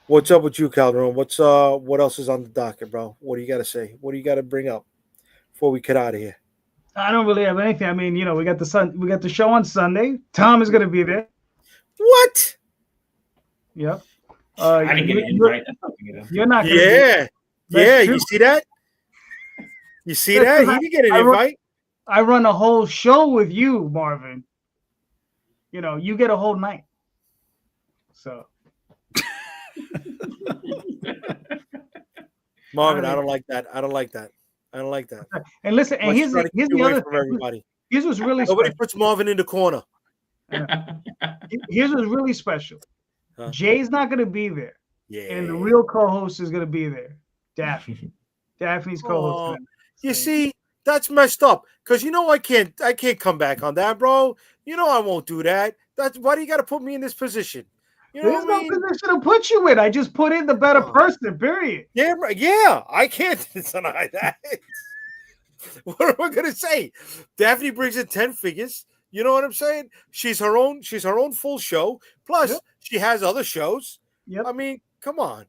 What's up with you, Calderon? What else is on the docket, bro? What do you got to say? What do you got to bring up before we get out of here? I don't really have anything. I mean, we got the show on Sunday. Tom is going to be there. What? Yep. I didn't get an invite. You're not. Yeah. Yeah. You see that? You see that? He didn't get an invite. I run a whole show with you, Marvin. You get a whole night. So. Marvin, I don't like that. I don't like that. And listen, and here's the other from everybody. Here's what's really Nobody special. puts Marvin in the corner. Here's what's really special. Huh? Jay's not going to be there. Yeah. And the real co-host is going to be there. Daphne. Daphne's co-host. You see, that's messed up. Because I can't come back on that, bro. I won't do that. That's why do you got to put me in this position? There's no position to put you in. I just put in the better person, period. Yeah, I can't deny that. What am I gonna say? Daphne brings in 10 figures. You know what I'm saying? She's her own full show. Plus, she has other shows. Yep. I mean, come on.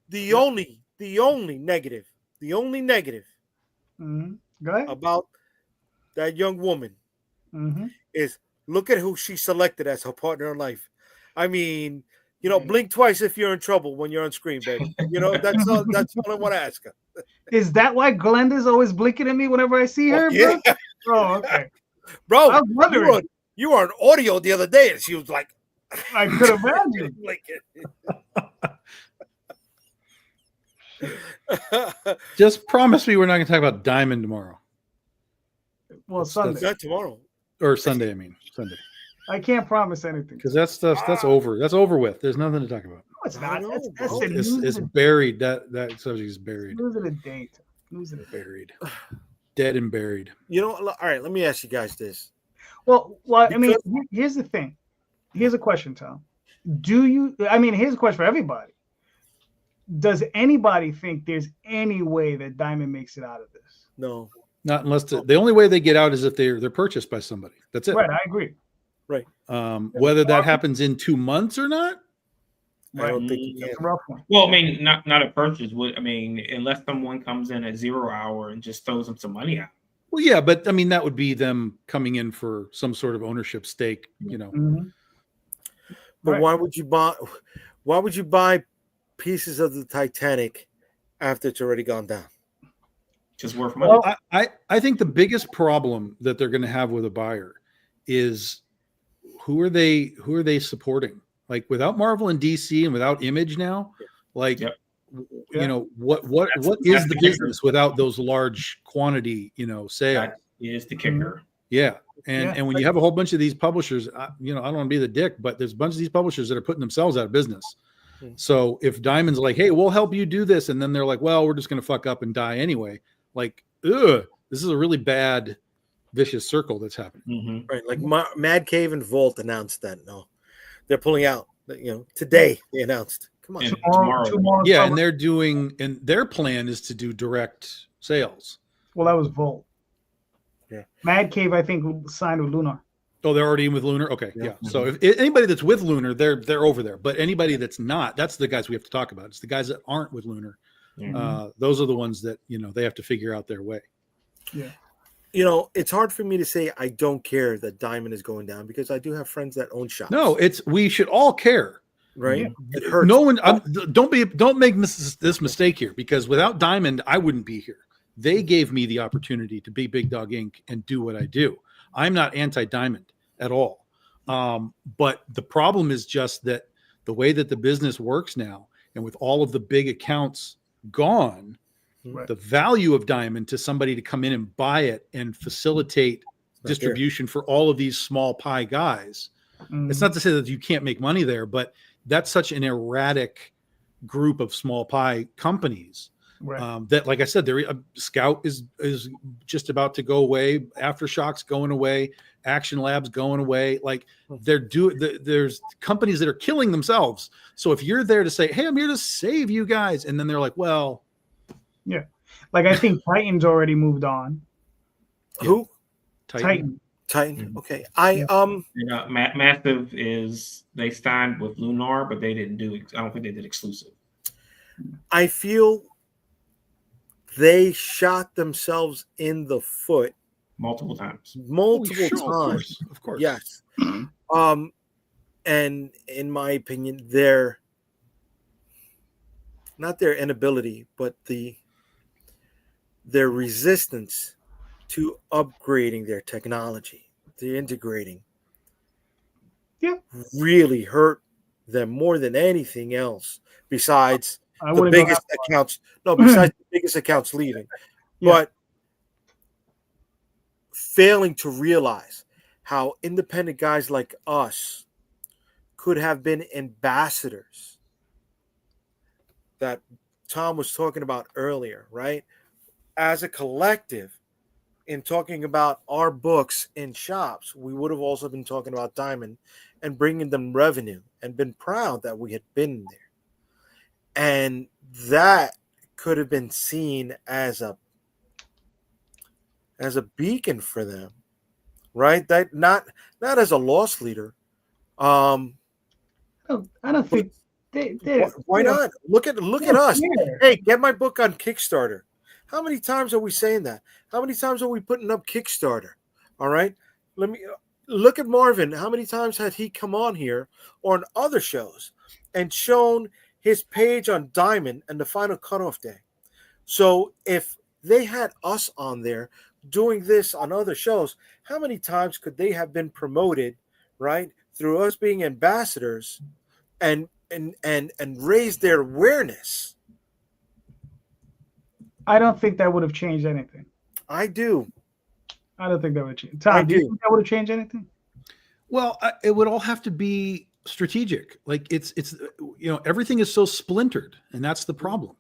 The only negative Mm-hmm. Go ahead. about that young woman is look at who she selected as her partner in life. I mean, blink twice if you're in trouble when you're on screen, baby. That's all I want to ask her. Is that why Glenda's always blinking at me whenever I see her? Yeah. Bro? Oh, okay. Bro, I was wondering. you were on audio the other day, and she was like, I could imagine. Just promise me we're not going to talk about Diamond tomorrow. Well, Sunday. Not tomorrow. Or Sunday, I mean. Sunday. I can't promise anything. Because that's over. That's over with. There's nothing to talk about. No, it's not. That's It's buried. That subject is buried. Losing a date. Losing a Buried. Dead and buried. All right, let me ask you guys this. Well, I mean, here's the thing. Here's a question, Tom. Here's a question for everybody. Does anybody think there's any way that Diamond makes it out of this? No. Not unless the only way they get out is if they're purchased by somebody. That's it. Right, I agree. Right. Whether that happens in 2 months or not, I don't think you It's a can. rough one. Well, I mean, not a purchase. Unless someone comes in at 0 hour and just throws them some money out. well, yeah, but I mean that would be them coming in for some sort of ownership stake. Mhm. But Right. why would you buy pieces of the Titanic after it's already gone down? Just worth money. Well, I think the biggest problem that they're going to have with a buyer is who are they supporting? Like without Marvel and DC and without Image now, like Yep. what That's is the the kicker. business without those large quantity sales? That is the kicker. Yeah. And Yeah. and when you have a whole bunch of these publishers, I don't want to be the dick, but there's a bunch of these publishers that are putting themselves out of business. So if Diamond's like, hey, we'll help you do this, and then they're like, well, we're just going to fuck up and die anyway. Like, this is a really bad, vicious circle that's happening. Mm-hmm. Right. Like Mad Cave and Vault announced that. No, they're pulling out. Today they announced. Come on. And Tomorrow. Yeah, and their plan is to do direct sales. Well, that was Volt. Yeah. Mad Cave, I think, signed with Lunar. Oh, they're already in with Lunar. Okay, Yeah. yeah. So if anybody that's with Lunar, they're over there. But anybody that's not, that's the guys we have to talk about. It's the guys that aren't with Lunar. Those are the ones that they have to figure out their way. Yeah. It's hard for me to say I don't care that Diamond is going down because I do have friends that own shops. No, we should all care. Right. It hurts. No one. Don't make this mistake here, because without Diamond, I wouldn't be here. They gave me the opportunity to be Big Dog Inc. and do what I do. I'm not anti-Diamond at all. But the problem is just that the way that the business works now, and with all of the big accounts gone, Right. the value of Diamond to somebody to come in and buy it and facilitate not distribution for all of these small pie guys. It's not to say that you can't make money there, but that's such an erratic group of small pie companies Right. That, like I said, there Scout is just about to go away. Aftershocks going away. Action Labs going away. Like there's companies that are killing themselves. So if you're there to say, "Hey, I'm here to save you guys," and then they're like, "Well, yeah," like I think Titan's already moved on. Who? Titan. Titan. Okay. Massive is they signed with Lunar, but they didn't do. I don't think they did exclusive. I feel they shot themselves in the foot multiple times. Of course. Yes. And in my opinion, not their inability, but their resistance to upgrading their technology, to integrating, really hurt them more than anything else. Besides the biggest accounts, besides the biggest accounts leaving, but failing to realize how independent guys like us could have been ambassadors that Tom was talking about earlier, right? As a collective, in talking about our books in shops, we would have also been talking about Diamond and bringing them revenue and been proud that we had been there. And that could have been seen as a beacon for them, right? That not as a loss leader. I don't think why not? Look at us. Hey, get my book on Kickstarter. How many times are we saying that? How many times are we putting up Kickstarter? All right. Let me look at Marvin. How many times had he come on here or on other shows and shown his page on Diamond and the final cutoff day? So if they had us on there doing this on other shows, how many times could they have been promoted, right, through us being ambassadors and raise their awareness? I don't think that would have changed anything. I do. I don't think that would change. Tom, do you think that would have changed anything? Well, it would all have to be strategic. Like it's everything is so splintered, and that's the problem.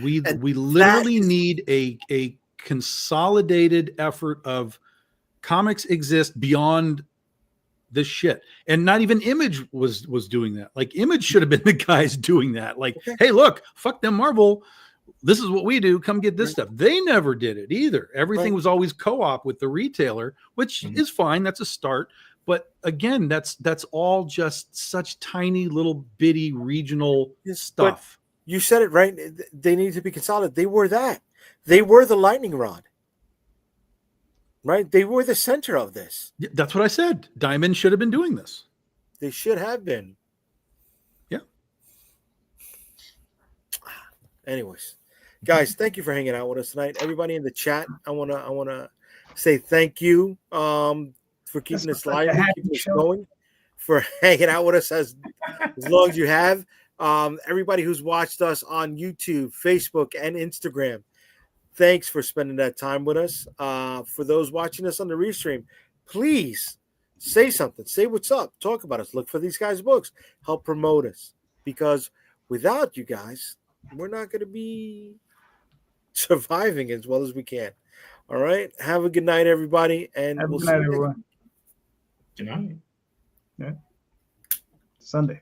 We literally need a consolidated effort of comics exist beyond this shit. And not even Image was doing that. Like Image should have been the guys doing that. Like, hey, look, fuck them Marvel. This is what we do. Come get this stuff. They never did it either. Everything was always co-op with the retailer, which is fine. That's a start. But again, that's all just such tiny little bitty regional stuff. But you said it right. They need to be consolidated. They were that. They were the lightning rod. Right? They were the center of this. That's what I said. Diamond should have been doing this. They should have been. Yeah. Anyways, guys, thank you for hanging out with us tonight. Everybody in the chat, I wanna say thank you for keeping us live, keeping us going, for hanging out with us as long as you have. Everybody who's watched us on YouTube, Facebook, and Instagram, thanks for spending that time with us. For those watching us on the restream, please say something. Say what's up. Talk about us. Look for these guys' books. Help promote us. Because without you guys, we're not going to be surviving as well as we can. All right? Have a good night, everybody. And Have a we'll good see night, you everyone. Good night. Yeah. Sunday.